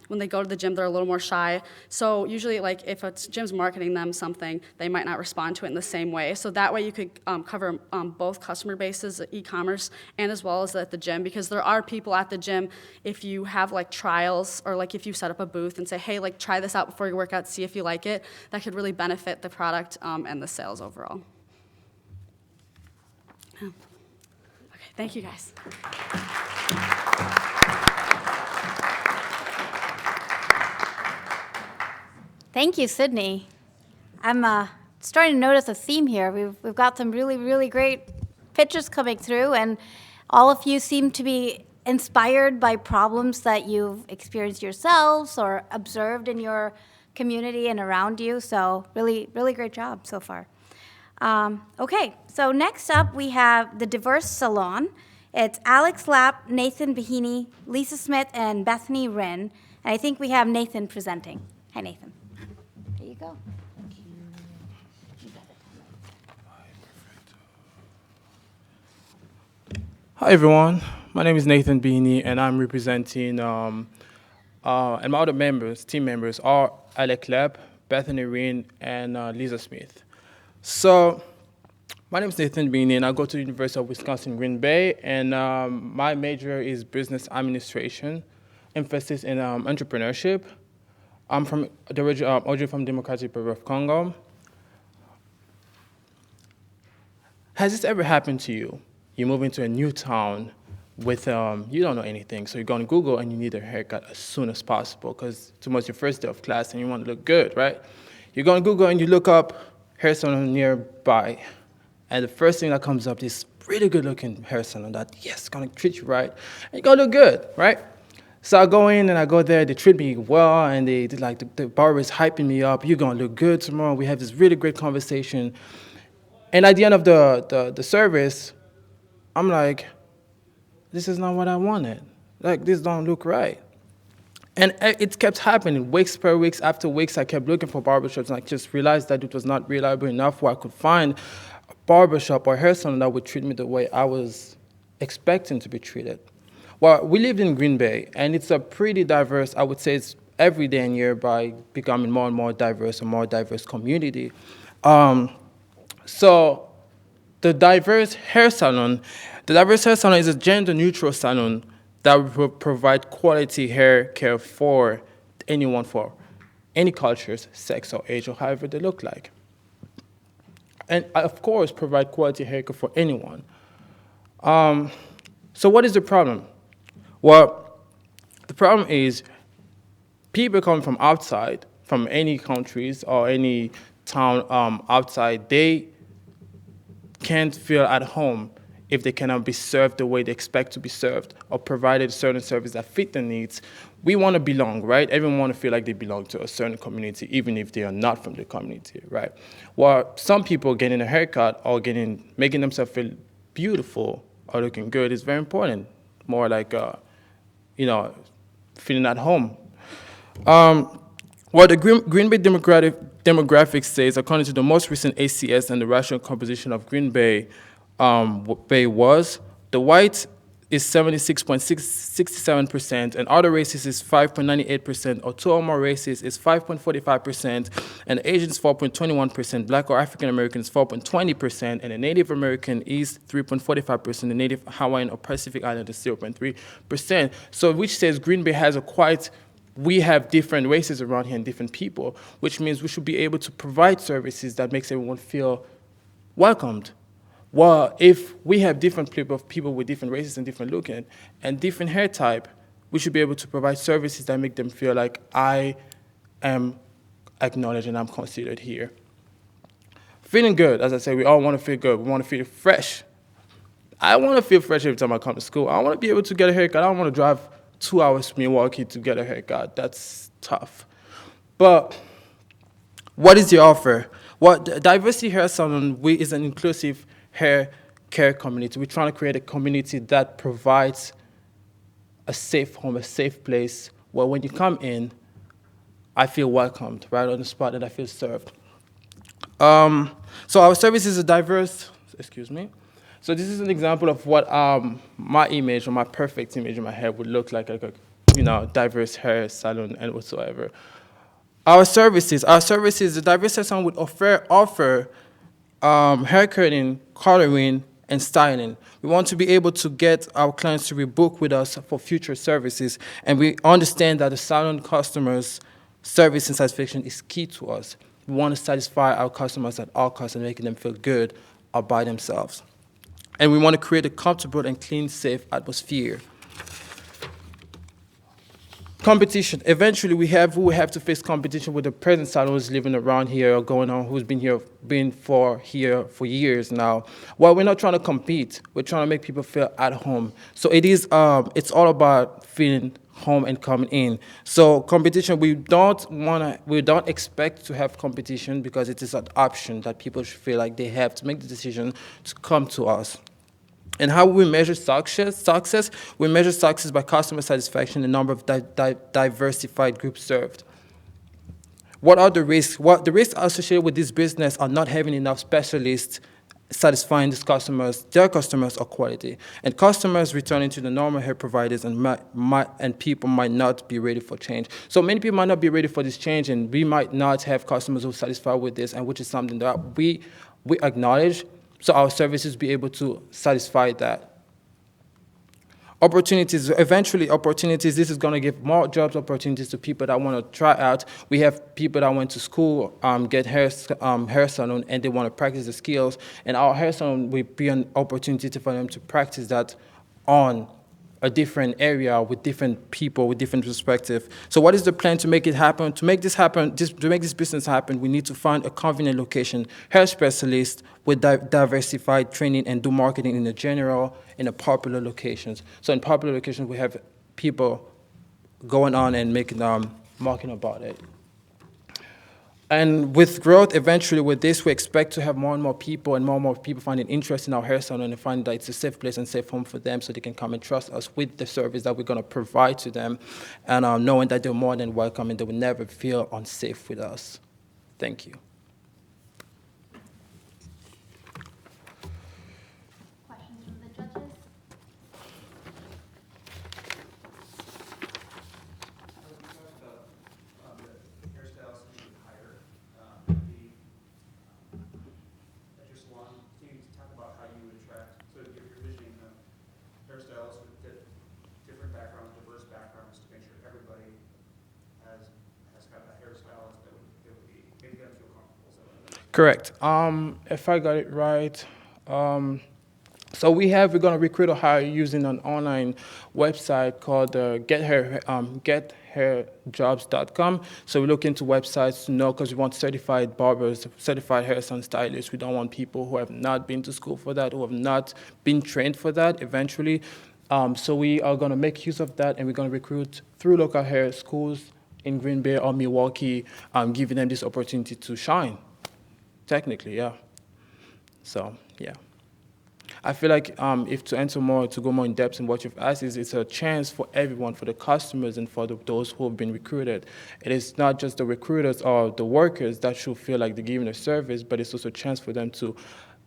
when they go to the gym, they're a little more shy. So usually, like if a gym's marketing them something, they might not respond to it in the same way. So that way, you could cover both customer bases, e-commerce, and as well as at the gym, because there are people at the gym. If you have like trials, or like if you set up a booth and say, hey, like try this out before your workout, see if you like it, that could really benefit the product and the sales overall. Okay, thank you guys. Thank you, Sydney. I'm starting to notice a theme here. We've got some really, really great pitches coming through, and all of you seem to be inspired by problems that you've experienced yourselves or observed in your community and around you. So really, really great job so far. Okay, so next up we have the Diverse Salon. It's Alex Lapp, Nathan Bahini, Lisa Smith, and Bethany Wren. And I think we have Nathan presenting. Hi, Nathan. There you go. Hi everyone, my name is Nathan Beanie and I'm representing and my other members, team members are Alec Leb, Bethany Wren, and Lisa Smith. So my name is Nathan Beanie and I go to the University of Wisconsin-Green Bay, and my major is business administration, emphasis in entrepreneurship. I'm from originally from Democratic Republic of Congo. Has this ever happened to you? You move into a new town with, you don't know anything, so you go on Google and you need a haircut as soon as possible because tomorrow's your first day of class and you want to look good, right? You go on Google and you look up hair salon nearby, and the first thing that comes up is really good looking hair salon that, yes, gonna treat you right, and you gonna look good, right? So I go in and I go there, they treat me well, and they like the barber is hyping me up, you're gonna look good tomorrow, we have this really great conversation. And at the end of the service, I'm like, this is not what I wanted. Like, this don't look right. And it kept happening, weeks per weeks after weeks. I kept looking for barbershops, and I just realized that it was not reliable enough where I could find a barbershop or hair salon that would treat me the way I was expecting to be treated. Well, we lived in Green Bay, and it's a pretty diverse, I would say it's every day and year by becoming more and more diverse, a more diverse community. So the diverse hair salon is a gender-neutral salon that will provide quality hair care for anyone, for any cultures, sex, or age, or however they look like. And, of course, provide quality hair care for anyone. So what is the problem? Well, the problem is people coming from outside, from any countries or any town outside, they can't feel at home if they cannot be served the way they expect to be served or provided a certain service that fit their needs. We want to belong, right? Everyone want to feel like they belong to a certain community, even if they are not from the community, right? Well, some people getting a haircut or making themselves feel beautiful or looking good is very important. More like, feeling at home. What the Green Bay demographics says, according to the most recent ACS and the racial composition of Green Bay, was the white is 76.67%, and other races is 5.98%, or two or more races is 5.45%, and Asian is 4.21%, Black or African American is 4.20%, and the Native American is 3.45%, the Native Hawaiian or Pacific Islander is 0.3%. So which says Green Bay has we have different races around here and different people, which means we should be able to provide services that makes everyone feel welcomed. Well, if we have different people with different races and different looking and different hair type, we should be able to provide services that make them feel like I am acknowledged and I'm considered here. Feeling good, as I said, we all want to feel good. We want to feel fresh. I want to feel fresh every time I come to school. I want to be able to get a haircut. I don't want to drive 2 hours to Milwaukee to get a haircut. That's tough. But what is the offer? Well, Diversity Hair Salon is an inclusive hair care community. We're trying to create a community that provides a safe home, a safe place where when you come in, I feel welcomed right on the spot and I feel served. So our service is a diverse, excuse me. So this is an example of what my image or my perfect image in my head would look like a diverse hair salon and whatsoever. Our services, the diverse hair salon would offer hair cutting, coloring, and styling. We want to be able to get our clients to rebook with us for future services, and we understand that the salon customers' service and satisfaction is key to us. We want to satisfy our customers at all costs and making them feel good about themselves. And we want to create a comfortable and clean, safe atmosphere. Competition. Eventually, we will have to face competition with the present salons living around here or going on, who's been here for years now. Well, we're not trying to compete. We're trying to make people feel at home. So it's all about feeling home and coming in. So competition, we don't expect to have competition because it is an option that people should feel like they have to make the decision to come to us. And how we measure success? We measure success by customer satisfaction and number of diversified groups served. What are the risks? The risks associated with this business are not having enough specialists satisfying their customers or quality. And customers returning to the normal hair providers and people might not be ready for change. So many people might not be ready for this change, and we might not have customers who are satisfied with this, and which is something that we acknowledge. So our services be able to satisfy that. Opportunities, this is going to give more jobs opportunities to people that want to try out. We have people that went to school, get hair salon, and they want to practice the skills. And our hair salon will be an opportunity for them to practice that on a different area with different people, with different perspective. So what is the plan to make it happen? To make this happen, to make this business happen, we need to find a convenient location, hair specialist with diversified training, and do marketing in a popular locations. So in popular locations, we have people going on and making marketing about it. And with growth, eventually with this, we expect to have more and more people finding interest in our hair salon and find that it's a safe place and safe home for them so they can come and trust us with the service that we're going to provide to them, and knowing that they're more than welcome and they will never feel unsafe with us. Thank you. Questions from the judges? Correct. If I got it right, so we're going to recruit or hire using an online website called gethairjobs.com. So we look into websites to know, because we want certified barbers, certified hair salon stylists. We don't want people who have not been to school for that, who have not been trained for that eventually. So we are going to make use of that, and we're going to recruit through local hair schools in Green Bay or Milwaukee, giving them this opportunity to shine. Technically, yeah. So, yeah. I feel like to go more in depth in what you've asked, it's a chance for everyone, for the customers and for those who have been recruited. It is not just the recruiters or the workers that should feel like they're giving a service, but it's also a chance for them to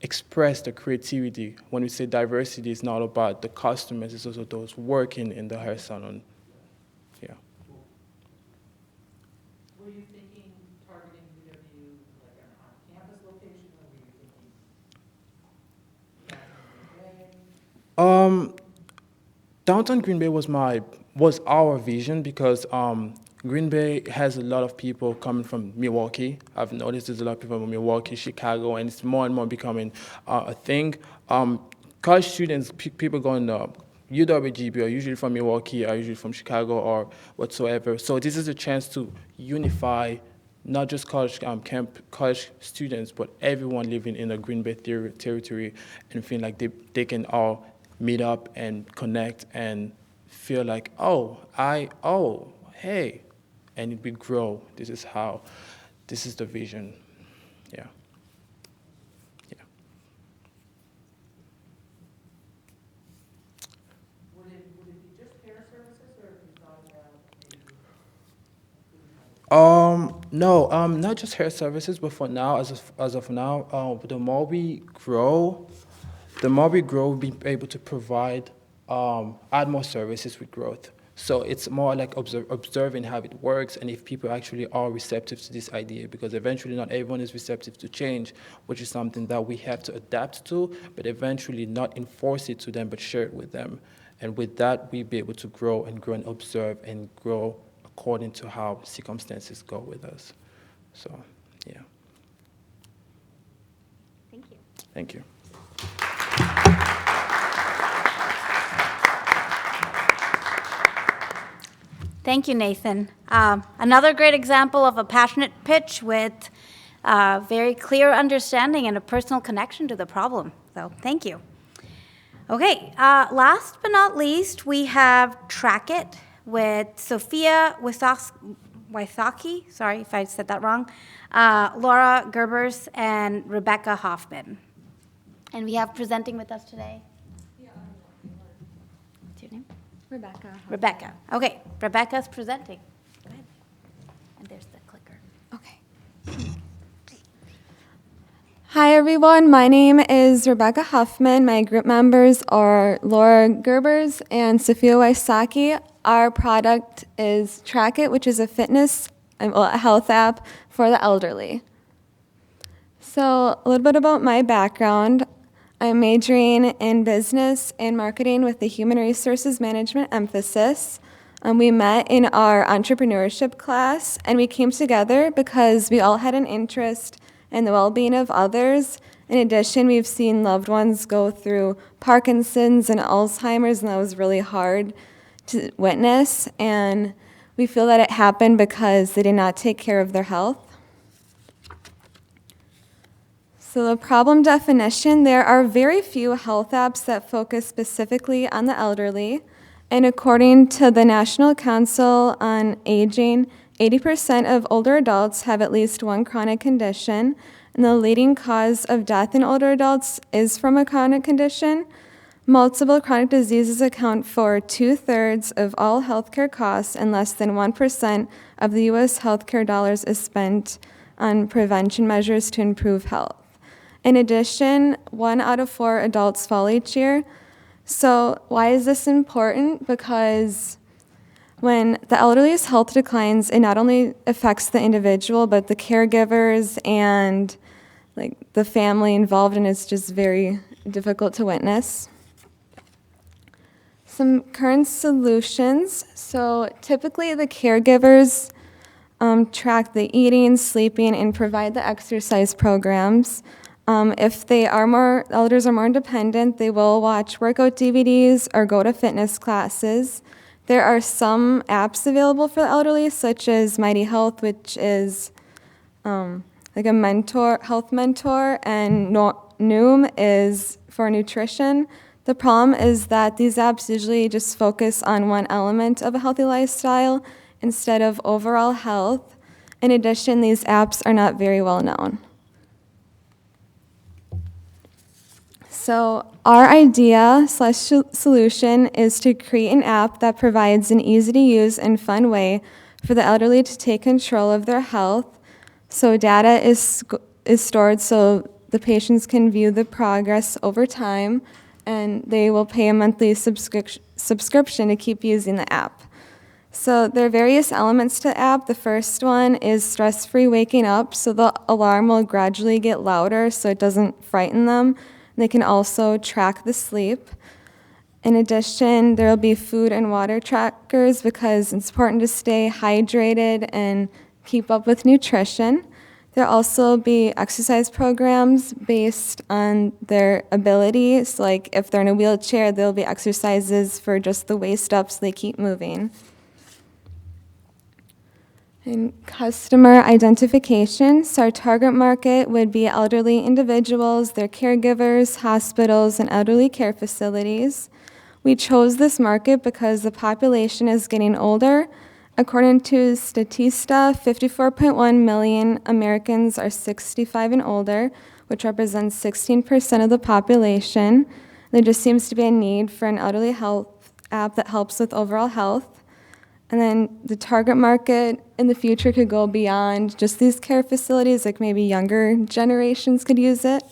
express their creativity. When we say diversity, it's not about the customers, it's also those working in the hair salon. Yeah. Were you thinking targeting UW like an on-campus location, or were you thinking Downtown Green Bay was our vision, because Green Bay has a lot of people coming from Milwaukee. I've noticed there's a lot of people from Milwaukee, Chicago, and it's more and more becoming a thing. College students, people going to UWGB are usually from Milwaukee, are usually from Chicago or whatsoever. So this is a chance to unify not just college students, but everyone living in the Green Bay territory, and feeling like they can all meet up and connect and feel like, hey, and it will grow. This is the vision. Yeah. Yeah. would it be just hair services, or have you thought about maybe including No, not just hair services, but for now, as of now, the more we grow, we'll be able to provide, add more services with growth. So it's more like observing how it works and if people actually are receptive to this idea, because eventually not everyone is receptive to change, which is something that we have to adapt to, but eventually not enforce it to them, but share it with them. And with that, we'll be able to grow and observe and grow according to how circumstances go with us. So, yeah. Thank you. Thank you. Thank you, Nathan. Another great example of a passionate pitch with very clear understanding and a personal connection to the problem. So thank you. Okay, last but not least, we have Track It with Sophia Wysocki, sorry if I said that wrong, Laura Gerbers, and Rebecca Hoffman. And we have presenting with us today. What's your name? Rebecca. Rebecca. Okay, Rebecca's presenting. Go ahead. And there's the clicker. Okay. Hi, everyone. My name is Rebecca Huffman. My group members are Laura Gerbers and Sophia Wysocki. Our product is Track It, which is a a health app for the elderly. So a little bit about my background. I'm majoring in business and marketing with the human resources management emphasis. We met in our entrepreneurship class, and we came together because we all had an interest in the well-being of others. In addition, we've seen loved ones go through Parkinson's and Alzheimer's, and that was really hard to witness. And we feel that it happened because they did not take care of their health. So the problem definition, there are very few health apps that focus specifically on the elderly. And according to the National Council on Aging, 80% of older adults have at least one chronic condition. And the leading cause of death in older adults is from a chronic condition. Multiple chronic diseases account for 2/3 of all healthcare costs, and less than 1% of the U.S. healthcare dollars is spent on prevention measures to improve health. In addition, 1 out of 4 adults fall each year. So why is this important? Because when the elderly's health declines, it not only affects the individual, but the caregivers and the family involved, and it's just very difficult to witness. Some current solutions. So typically the caregivers track the eating, sleeping, and provide the exercise programs. If elders are more independent, they will watch workout DVDs or go to fitness classes. There are some apps available for the elderly, such as Mighty Health, which is like a health mentor, and Noom is for nutrition. The problem is that these apps usually just focus on one element of a healthy lifestyle instead of overall health. In addition, these apps are not very well known. So our idea/solution is to create an app that provides an easy-to-use and fun way for the elderly to take control of their health. So data is stored so the patients can view the progress over time, and they will pay a monthly subscription to keep using the app. So there are various elements to the app. The first one is stress-free waking up, so the alarm will gradually get louder so it doesn't frighten them. They can also track the sleep. In addition, there will be food and water trackers because it's important to stay hydrated and keep up with nutrition. There'll also be exercise programs based on their ability. So like if they're in a wheelchair, there'll be exercises for just the waist up so they keep moving. And customer identification. So our target market would be elderly individuals, their caregivers, hospitals, and elderly care facilities. We chose this market because the population is getting older. According to Statista, 54.1 million Americans are 65 and older, which represents 16% of the population. There just seems to be a need for an elderly health app that helps with overall health. And then the target market in the future could go beyond just these care facilities, like maybe younger generations could use it.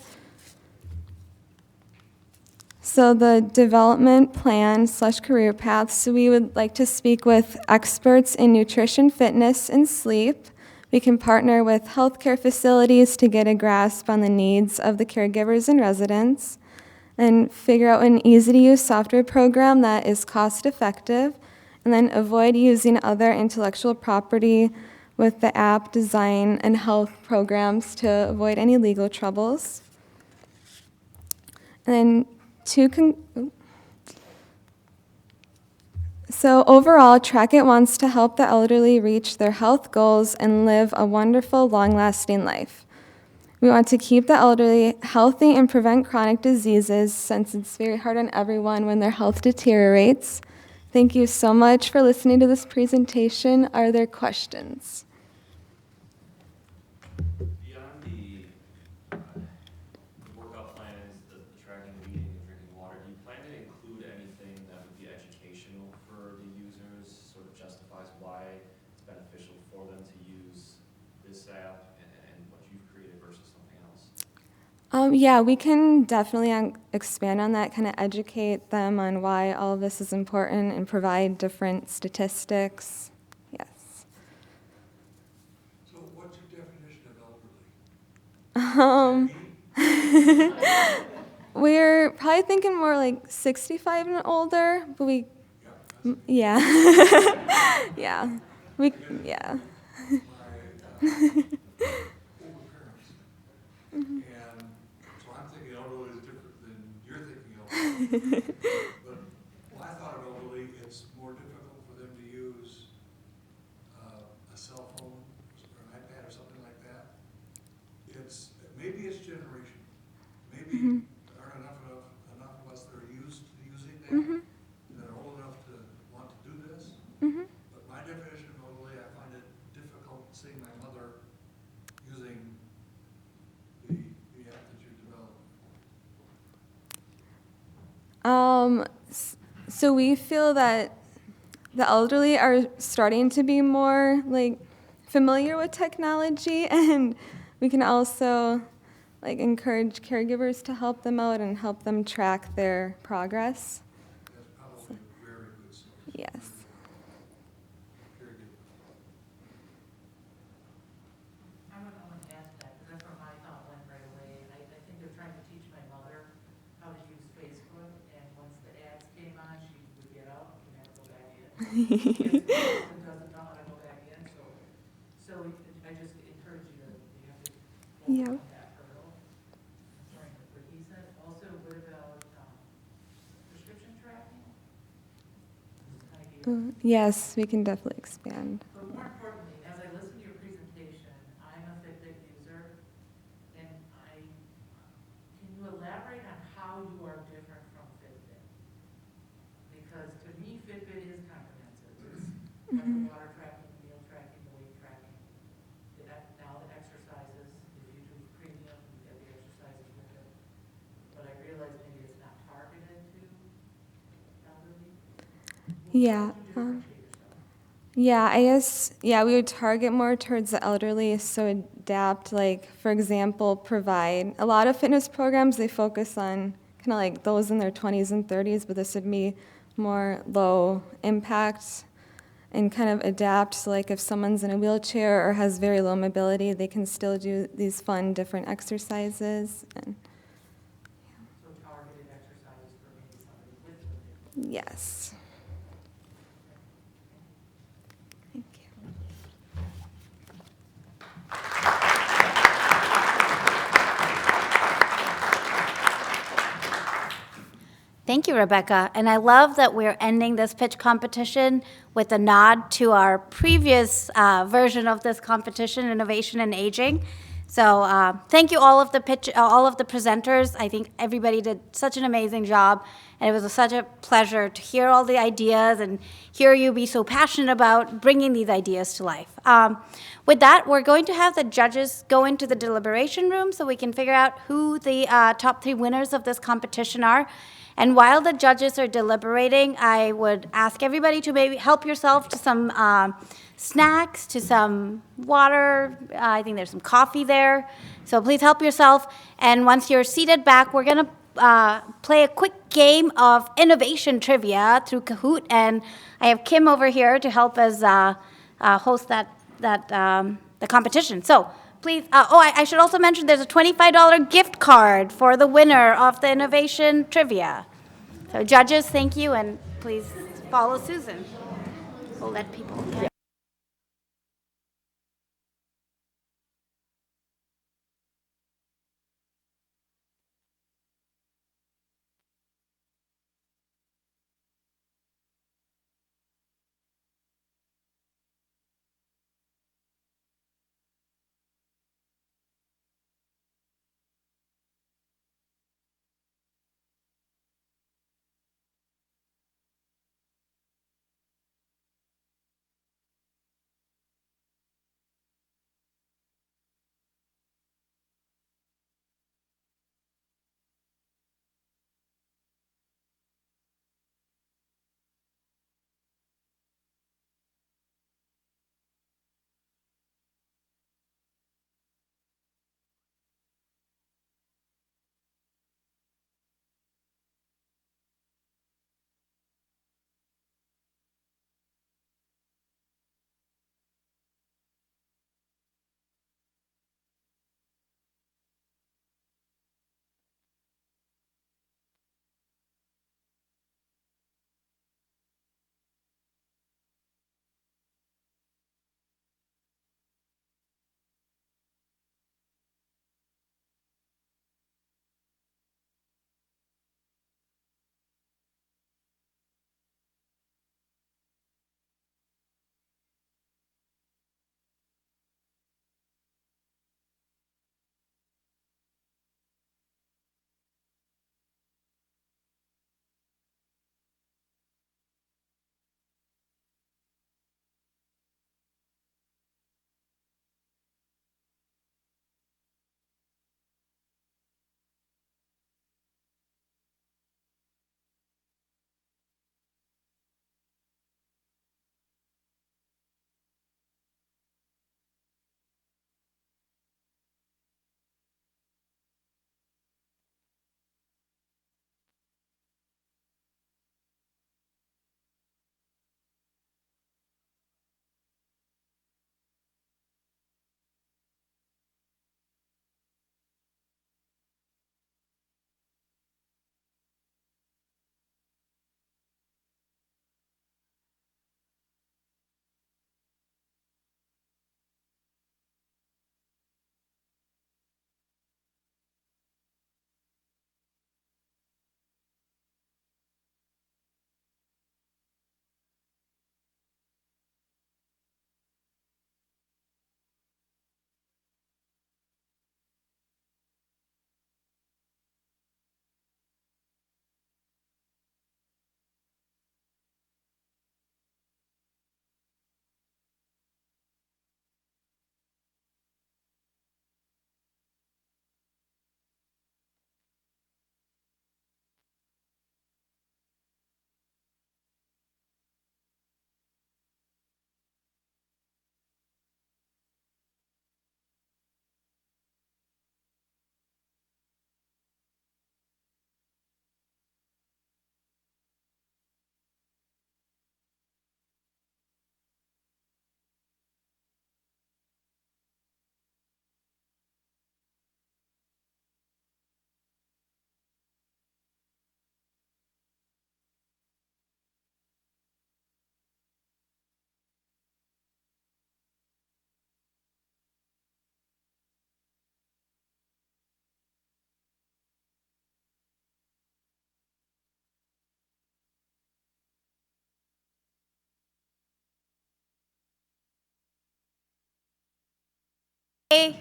So the development plan / career path, so we would like to speak with experts in nutrition, fitness, and sleep. We can partner with healthcare facilities to get a grasp on the needs of the caregivers and residents, and figure out an easy-to-use software program that is cost-effective, and then avoid using other intellectual property with the app design and health programs to avoid any legal troubles. And then so overall, Track It wants to help the elderly reach their health goals and live a wonderful, long-lasting life. We want to keep the elderly healthy and prevent chronic diseases, since it's very hard on everyone when their health deteriorates. Thank you so much for listening to this presentation. Are there questions? Beyond the workout plans, the tracking, the eating, and drinking water, do you plan to include anything that would be educational for the users, sort of justifies why it's beneficial for them to use this app and what you've created versus something else? Yeah, we can definitely expand on that, kind of educate them on why all of this is important and provide different statistics. Yes. So what's your definition of elderly? We're probably thinking more like 65 and older, but we, yeah. Yeah. We, yeah. And so I'm thinking elderly is different than you're thinking elderly. But when I thought of elderly, it's more difficult for them to use a cell phone or an iPad or something like that. Maybe it's generation. Maybe there aren't enough of us that are used to using that, that are old enough to want to do this. But my definition of elderly, I find it difficult seeing my mother using the app that you developed. So we feel that the elderly are starting to be more like familiar with technology, and we can also like encourage caregivers to help them out and help them track their progress. That's probably a very good source. Yes. I want to ask that, because that's where my thought went right away. I think they're trying to teach my mother how to use Facebook, and once the ads came on, she would get out and have to go back in. If the husband doesn't know how to go back in, so I just encourage you have to Yeah. overcome that hurdle. Sorry, what he said. Also, what about prescription tracking? Yes, we can definitely expand. But more importantly, as I listen to your presentation, I'm a Fitbit user, and can you elaborate on how you are different from Fitbit? Because to me, Fitbit is comprehensive. It's like the water tracking, the meal tracking, the weight tracking, now the exercises. If you do premium, you get the exercises with it. But I realize maybe it's not targeted to elderly. Yeah. Yeah, I guess, yeah, we would target more towards the elderly, so adapt, like, for example, provide, a lot of fitness programs, they focus on kind of like those in their 20s and 30s, but this would be more low impact and kind of adapt, so like if someone's in a wheelchair or has very low mobility, they can still do these fun, different exercises. And So targeted exercises for maybe somebody with mobility. yes. Thank you. Thank you, Rebecca. And I love that we're ending this pitch competition with a nod to our previous version of this competition, Innovation and Aging. So thank you all of the presenters. I think everybody did such an amazing job, and it was such a pleasure to hear all the ideas and hear you be so passionate about bringing these ideas to life. With that, we're going to have the judges go into the deliberation room so we can figure out who the top 3 winners of this competition are. And while the judges are deliberating, I would ask everybody to maybe help yourself to some snacks, to some water. I think there's some coffee there. So please help yourself. And once you're seated back, we're going to play a quick game of innovation trivia through Kahoot. And I have Kim over here to help us host the competition. So please, I should also mention there's a $25 gift card for the winner of the innovation trivia. So judges, thank you, and please follow Susan. We'll let people get.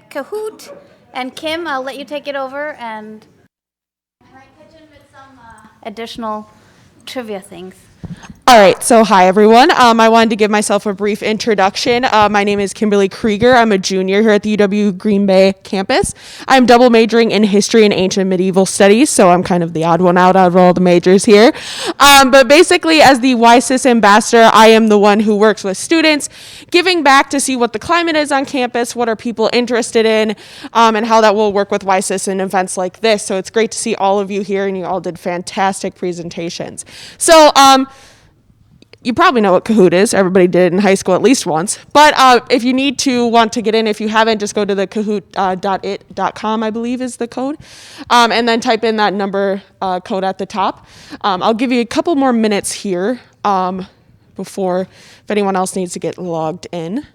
Kahoot, and Kim, I'll let you take it over and pitch in with some additional trivia things. All right, so hi everyone. I wanted to give myself a brief introduction. My name is Kimberly Krieger. I'm a junior here at the UW Green Bay campus. I'm double majoring in history and ancient medieval studies, so I'm kind of the odd one out of all the majors here. But basically, as the WiSys ambassador, I am the one who works with students, giving back to see what the climate is on campus, what are people interested in, and how that will work with WiSys in events like this. So it's great to see all of you here, and you all did fantastic presentations. So, you probably know what Kahoot is. Everybody did in high school at least once. But if you want to get in, if you haven't, just go to the kahoot.it.com, I believe is the code. And then type in that number code at the top. I'll give you a couple more minutes here before, if anyone else needs to get logged in.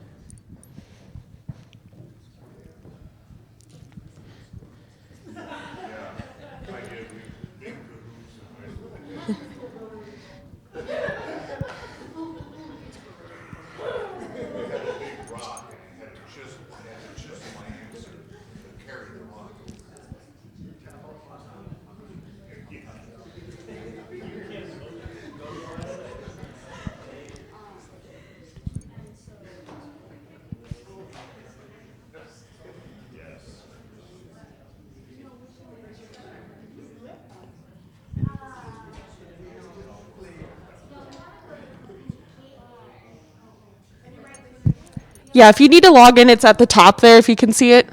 Yeah, if you need to log in, it's at the top there if you can see it.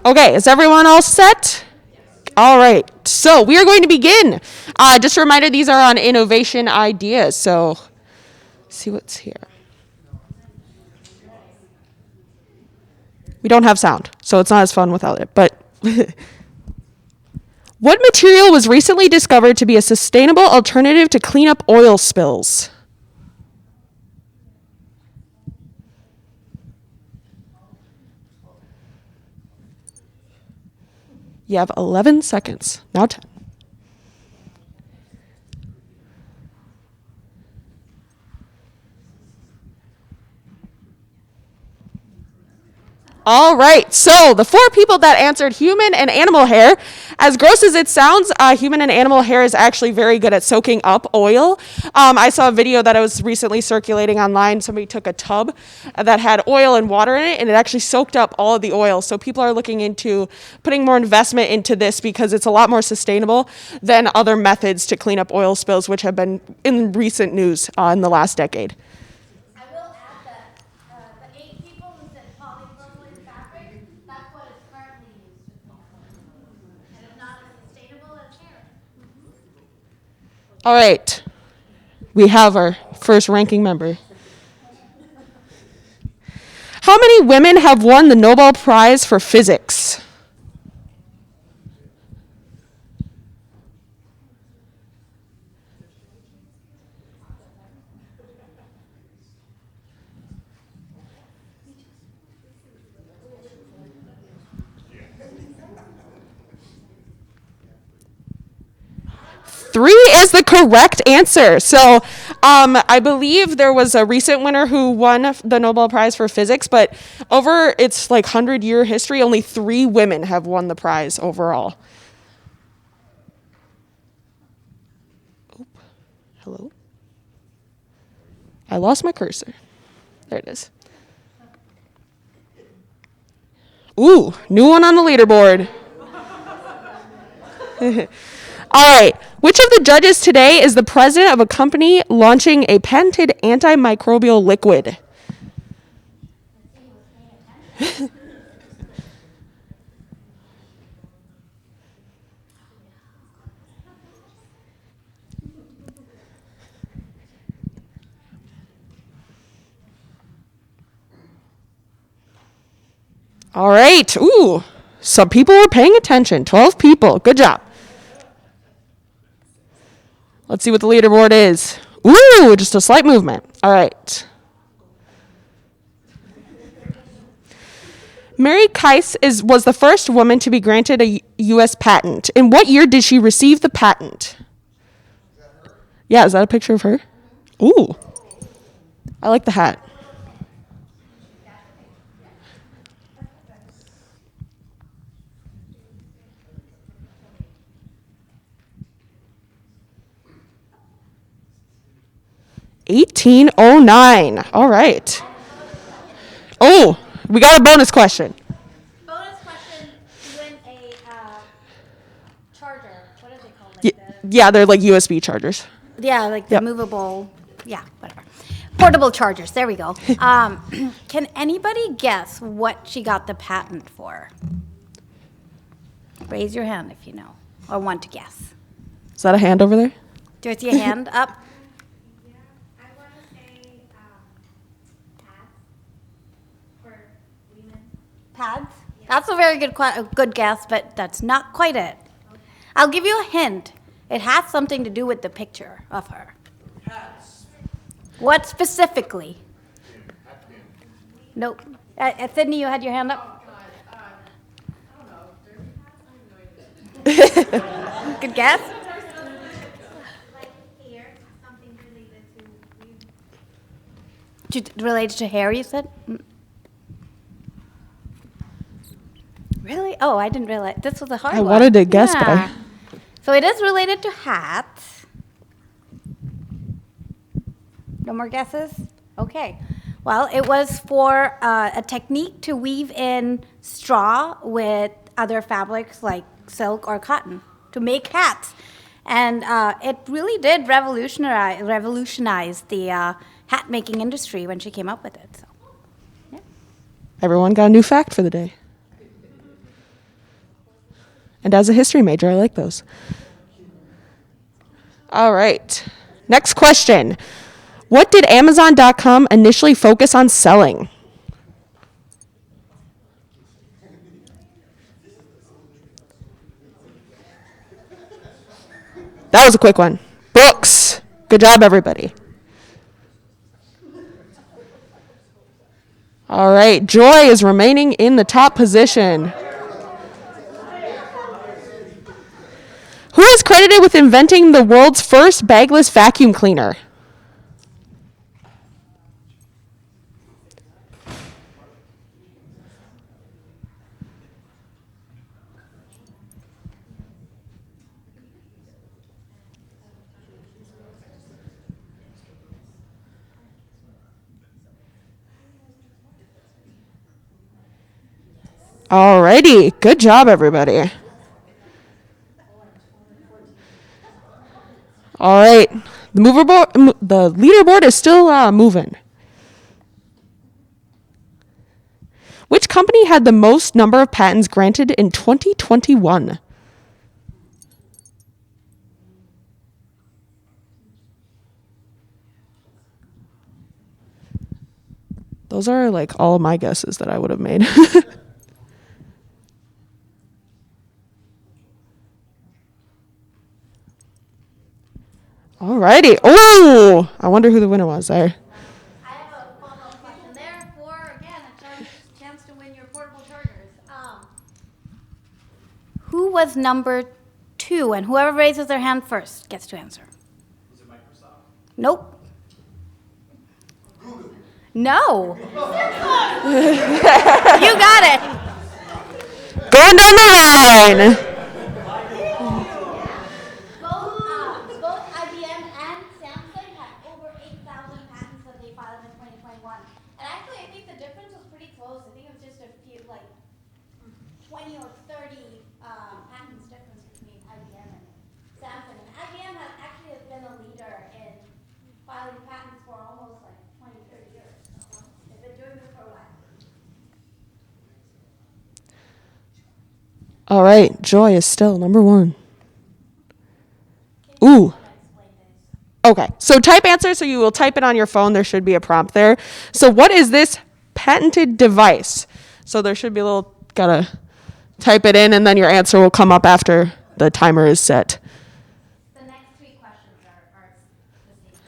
Okay, is everyone all set? All right, so we are going to begin. Just a reminder, these are on innovation ideas, so see what's here. We don't have sound, so it's not as fun without it, but what material was recently discovered to be a sustainable alternative to clean up oil spills? You have 11 seconds, now 10. All right, so the 4 people that answered human and animal hair, as gross as it sounds, human and animal hair is actually very good at soaking up oil. I saw a video that was recently circulating online. Somebody took a tub that had oil and water in it, and it actually soaked up all of the oil. So people are looking into putting more investment into this because it's a lot more sustainable than other methods to clean up oil spills, which have been in recent news in the last decade. All right, we have our first ranking member. How many women have won the Nobel Prize for Physics? Three is the correct answer. So I believe there was a recent winner who won the Nobel Prize for Physics, but over its 100-year history, only 3 women have won the prize overall. Oop. Hello? I lost my cursor. There it is. Ooh, new one on the leaderboard. All right. Which of the judges today is the president of a company launching a patented antimicrobial liquid? All right. Ooh, Some people are paying attention. 12 people. Good job. Let's see what the leaderboard is. Ooh, just a slight movement. All right. Mary Keiss was the first woman to be granted a U.S. patent. In what year did she receive the patent? Yeah, is that a picture of her? Ooh. I like the hat. $1809. All right. Oh, we got a bonus question. Bonus question, when a charger, what are they called? Yeah, they're like USB chargers. Yeah, like the Yep. movable, yeah, whatever. Portable chargers, there we go. Can anybody guess what she got the patent for? Raise your hand if you know, or want to guess. Is that a hand over there? Do I see a hand up? Pads? That's a very good guess, but that's not quite it. I'll give you a hint. It has something to do with the picture of her. What specifically? Nope. Sydney, you had your hand up? Good guess? Related to hair, you said? Really? Oh, I didn't realize. This was a hard one. I wanted to guess, but I... So it is related to hats. No more guesses? Okay. Well, it was for a technique to weave in straw with other fabrics like silk or cotton to make hats. And it really did revolutionize the hat making industry when she came up with it. So, yeah. Everyone got a new fact for the day. And as a history major, I like those. All right. Next question. What did Amazon.com initially focus on selling? That was a quick one. Books. Good job, everybody. All right. Joy is remaining in the top position. Who is credited with inventing the world's first bagless vacuum cleaner? Alrighty, good job, everybody. All right, the leaderboard is still moving. Which company had the most number of patents granted in 2021? Those are like all of my guesses that I would have made. Alrighty. Oh, I wonder who the winner was there. I have a follow-up question there for, again, a chance to win your portable chargers. Who was number 2? And whoever raises their hand first gets to answer. Was it Microsoft? Nope. No. You got it. Going down the line. Both IBM and Samsung had over 8,000 patents that they filed in 2021. And actually, I think the difference was pretty close. I think it was just a few, like 20 or 30 patents difference between IBM and Samsung. And IBM has been a leader in filing patents for almost like 20, 30 years. So they've been doing this for a while. All right, Joy is still number 1. Ooh. Okay, so type answer, so you will type it on your phone. There should be a prompt there. So what is this patented device? So there should be a little, gotta type it in, and then your answer will come up after the timer is set. The next three questions are the same.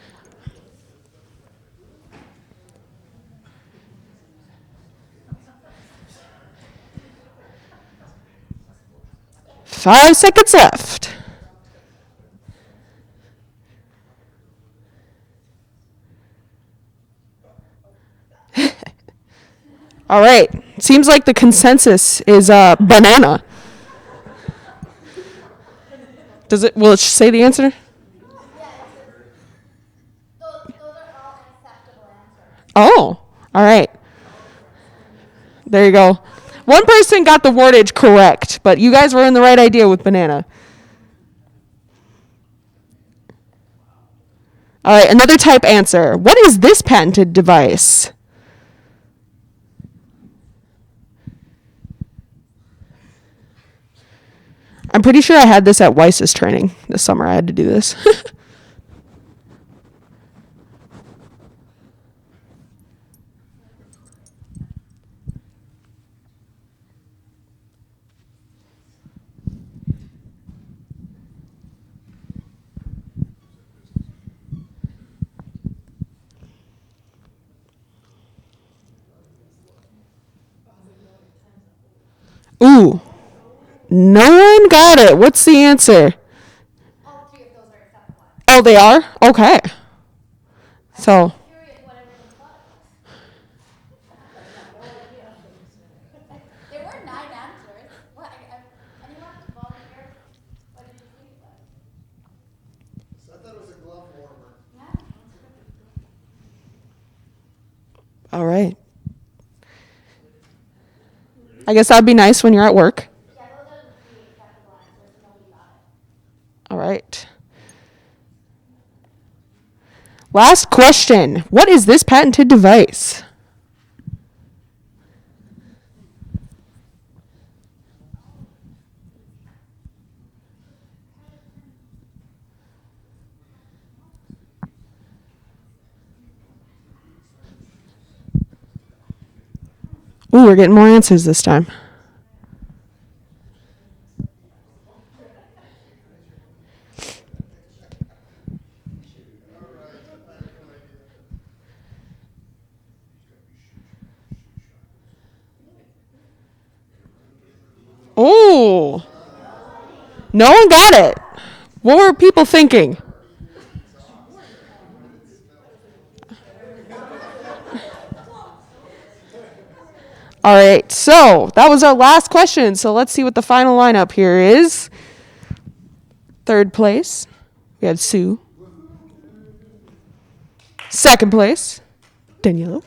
5 seconds left. All right. Seems like the consensus is banana. Will it say the answer? Oh, all right. There you go. One person got the wordage correct, but you guys were in the right idea with banana. All right, another type answer. What is this patented device? I'm pretty sure I had this at WiSys training this summer. I had to do this. Ooh, no one got it. What's the answer? All three of those are acceptable. Oh, they are? Okay. So, There were 9 answers. What, anyone volunteer? What did you think it was? I thought it was a glove warmer. Yeah. all right. I guess that'd be nice when you're at work. Yeah, those are the 3 acceptable answers. Nobody got it. All right. Last question. What is this patented device? Ooh, we're getting more answers this time. Oh, no one got it. What were people thinking? All right, so that was our last question. So let's see what the final lineup here is. Third place, we had Sue. Second place, Daniela.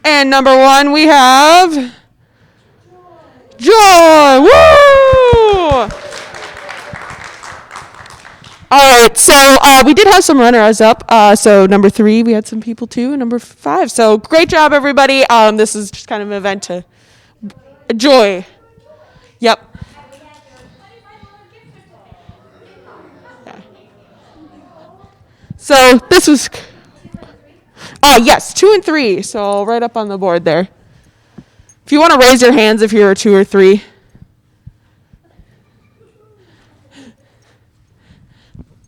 And number 1, we have Joy. Woo! All right, so we did have some runners up. So number 3, we had some people too, and number 5. So great job, everybody. This is just kind of an event to enjoy. Yep. Yeah. So this was, yes, 2 and 3. So right up on the board there. If you want to raise your hands if you're a 2 or 3.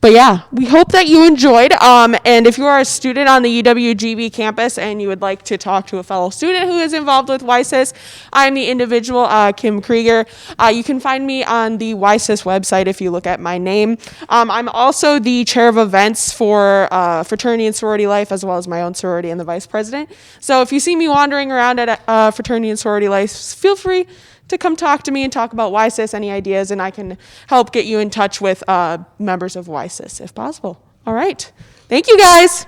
But yeah, we hope that you enjoyed. And if you are a student on the UWGB campus and you would like to talk to a fellow student who is involved with WiSys, I'm the individual, Kim Krieger. You can find me on the WiSys website if you look at my name. I'm also the chair of events for fraternity and sorority life, as well as my own sorority and the vice president. So if you see me wandering around at fraternity and sorority life, feel free to come talk to me and talk about WiSys, any ideas, and I can help get you in touch with members of WiSys if possible. All right. Thank you, guys.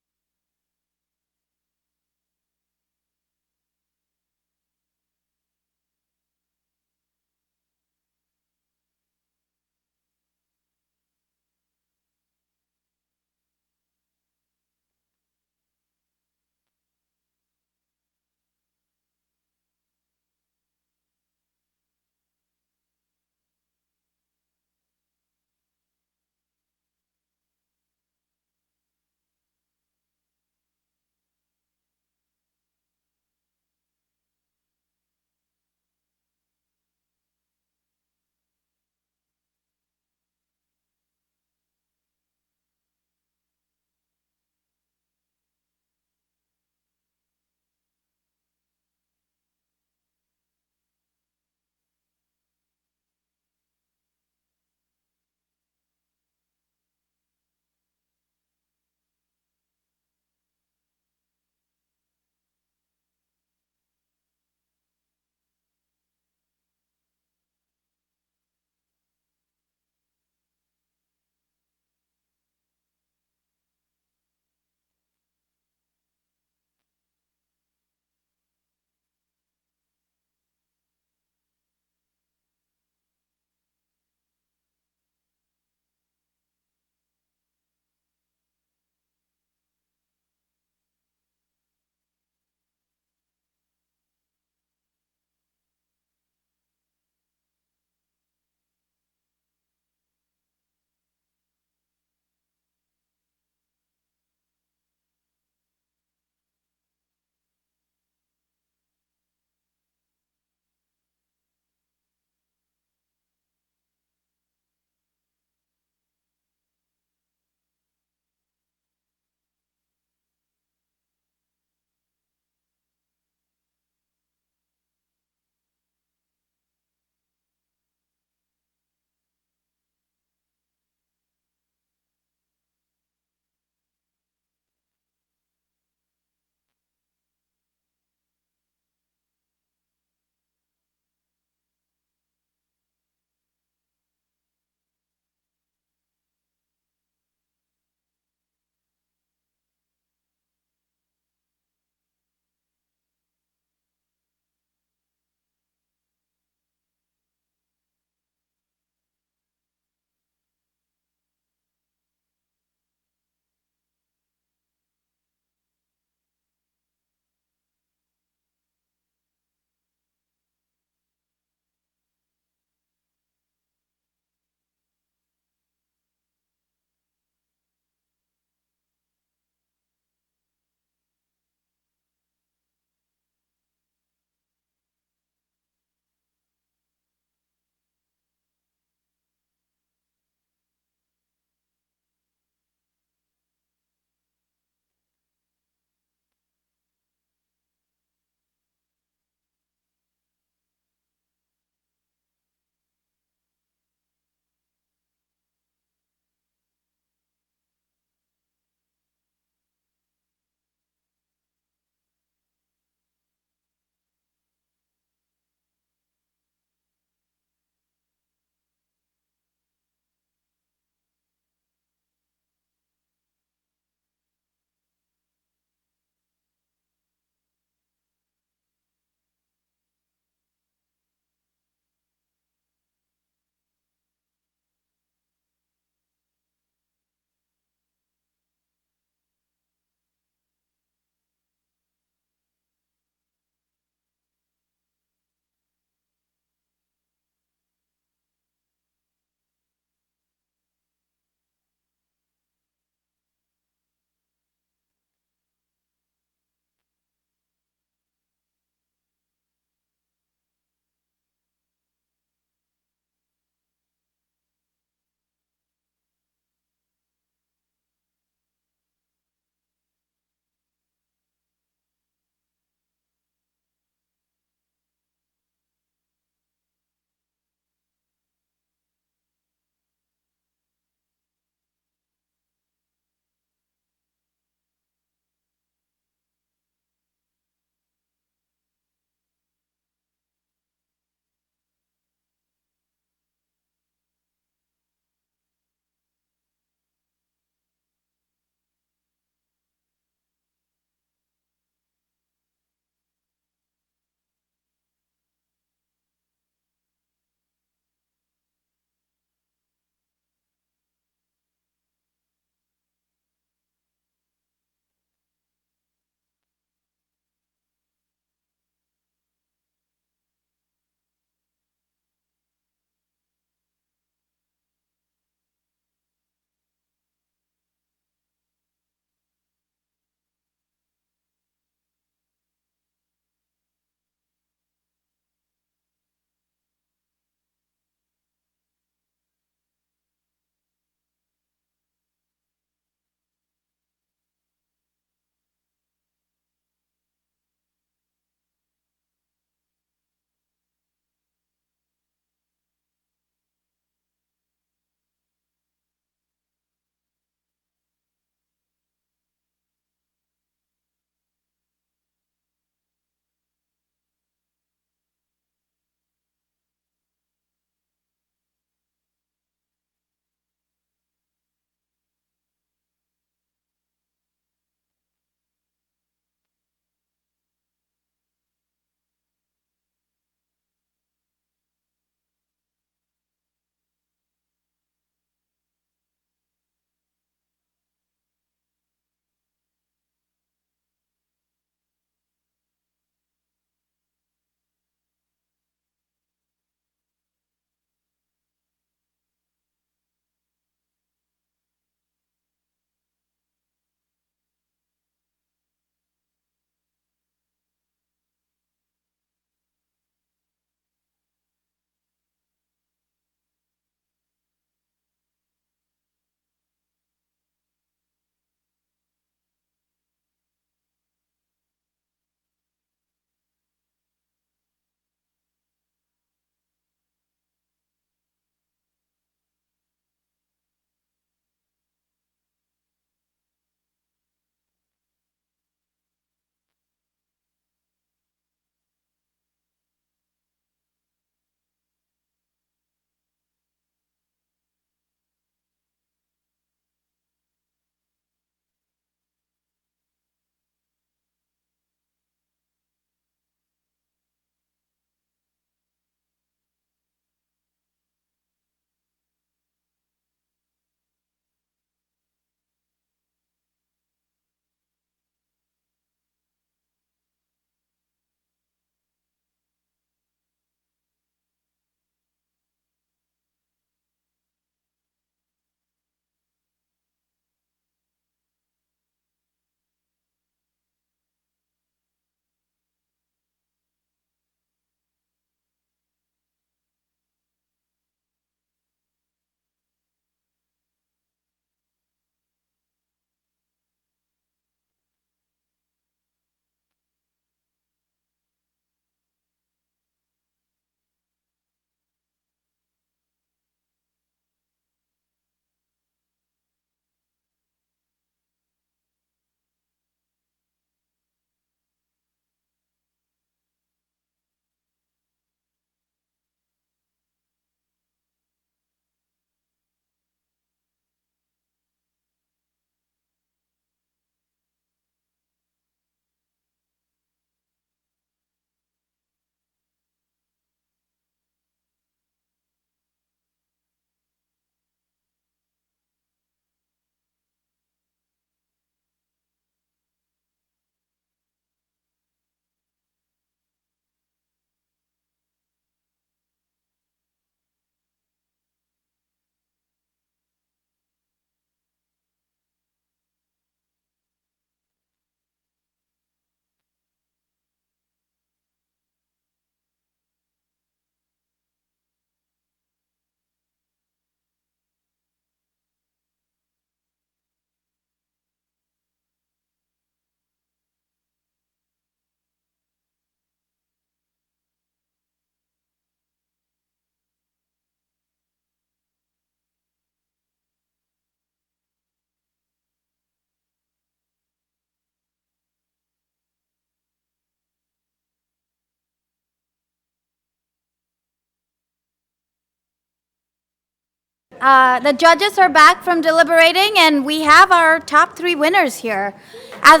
The judges are back from deliberating, and we have our top 3 winners here. As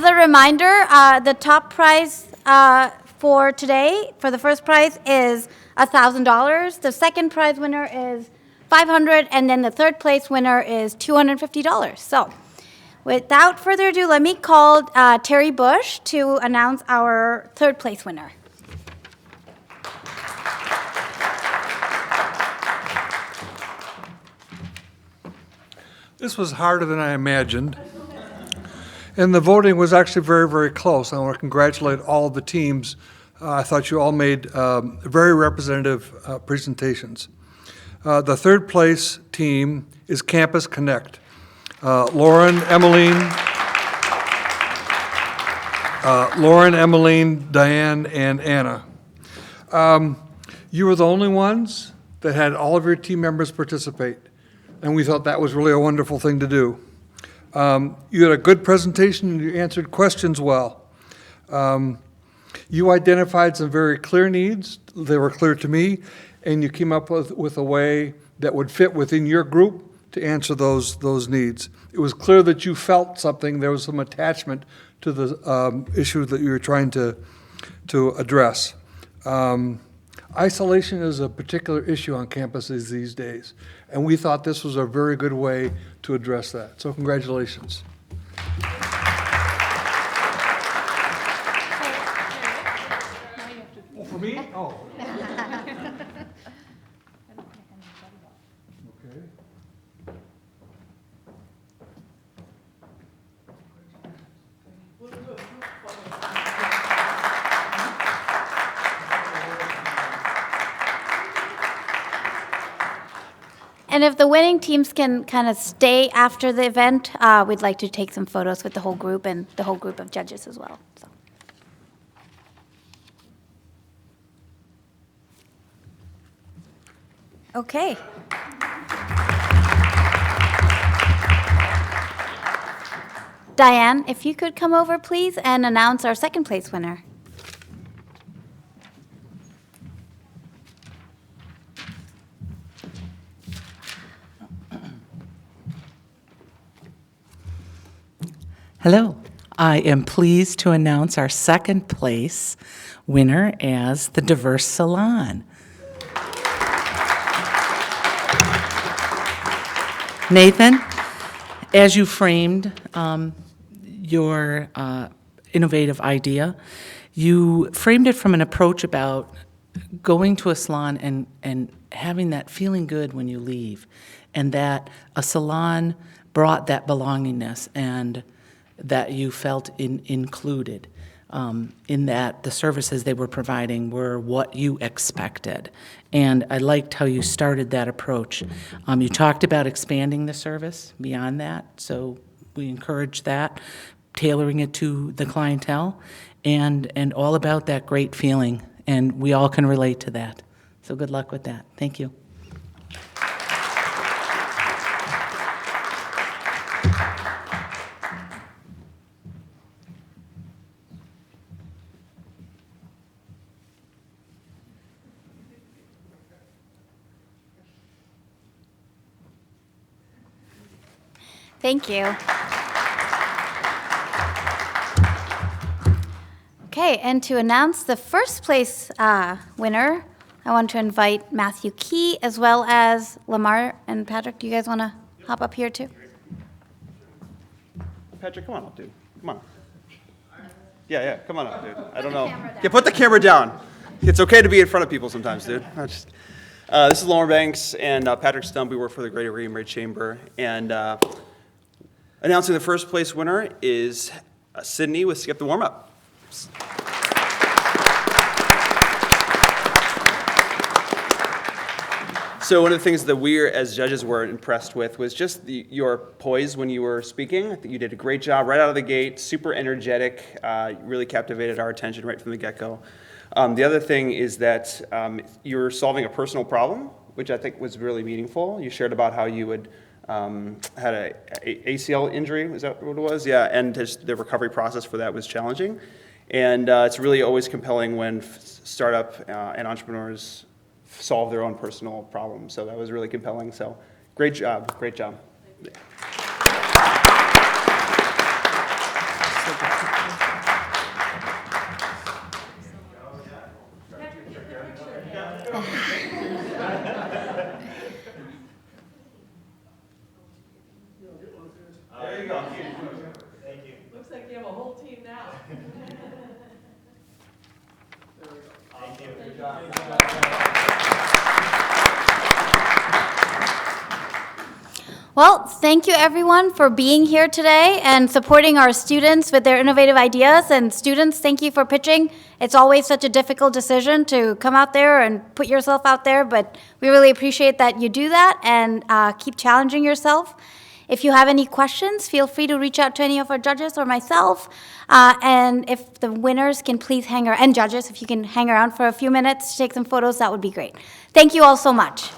a reminder, the top prize for today, for the first prize, is $1,000. The second prize winner is $500, and then the third place winner is $250. So, without further ado, let me call Terry Bush to announce our third place winner. This was harder than I imagined. And the voting was actually very, very close. I want to congratulate all the teams. I thought you all made very representative presentations. The third place team is Campus Connect. Lauren, Emmeline, Diane, and Anna. You were the only ones that had all of your team members participate, and we thought that was really a wonderful thing to do. You had a good presentation, and you answered questions well. You identified some very clear needs. They were clear to me, and you came up with a way that would fit within your group to answer those needs. It was clear that you felt something. There was some attachment to the issue that you were trying to address. Isolation is a particular issue on campuses these days, and we thought this was a very good way to address that. So congratulations. Oh, for me? Oh. Okay. And if the winning teams can kind of stay after the event, we'd like to take some photos with the whole group and the whole group of judges as well. So. Okay. Diane, if you could come over, please, and announce our second place winner. Hello. I am pleased to announce our second place winner as the Diverse Salon. Nathan, as you framed your innovative idea, you framed it from an approach about going to a salon and having that feeling good when you leave, and that a salon brought that belongingness and that you felt included, in that the services they were providing were what you expected. And I liked how you started that approach. You talked about expanding the service beyond that, so we encourage that, tailoring it to the clientele, and all about that great feeling, and we all can relate to that. So good luck with that. Thank you. Thank you. Okay, and to announce the first place winner, I want to invite Matthew Key as well as Lamar and Patrick. Do you guys want to hop up here too? Patrick, come on up, dude. Come on. Yeah, come on up, dude. I don't know. Yeah, put the camera down. It's okay to be in front of people sometimes, dude. This is Lauren Banks and Patrick Stump. We work for the Greater Green Bay Chamber. And announcing the first place winner is Sydney with Skip the Warm-Up. So one of the things that we as judges were impressed with was just your poise when you were speaking. I think you did a great job right out of the gate, super energetic, really captivated our attention right from the get-go. The other thing is that you're solving a personal problem, which I think was really meaningful. You shared about how you would had a ACL injury, is that what it was? Yeah, and just the recovery process for that was challenging. And it's really always compelling when startup and entrepreneurs solve their own personal problems. So that was really compelling. So great job, great job. There you go. Thank you. Looks like you have a whole team now. Thank you. Good job. Well, thank you everyone for being here today and supporting our students with their innovative ideas. And students, thank you for pitching. It's always such a difficult decision to come out there and put yourself out there, but we really appreciate that you do that and keep challenging yourself. If you have any questions, feel free to reach out to any of our judges or myself. And if the winners can please hang around, and judges, if you can hang around for a few minutes to take some photos, that would be great. Thank you all so much.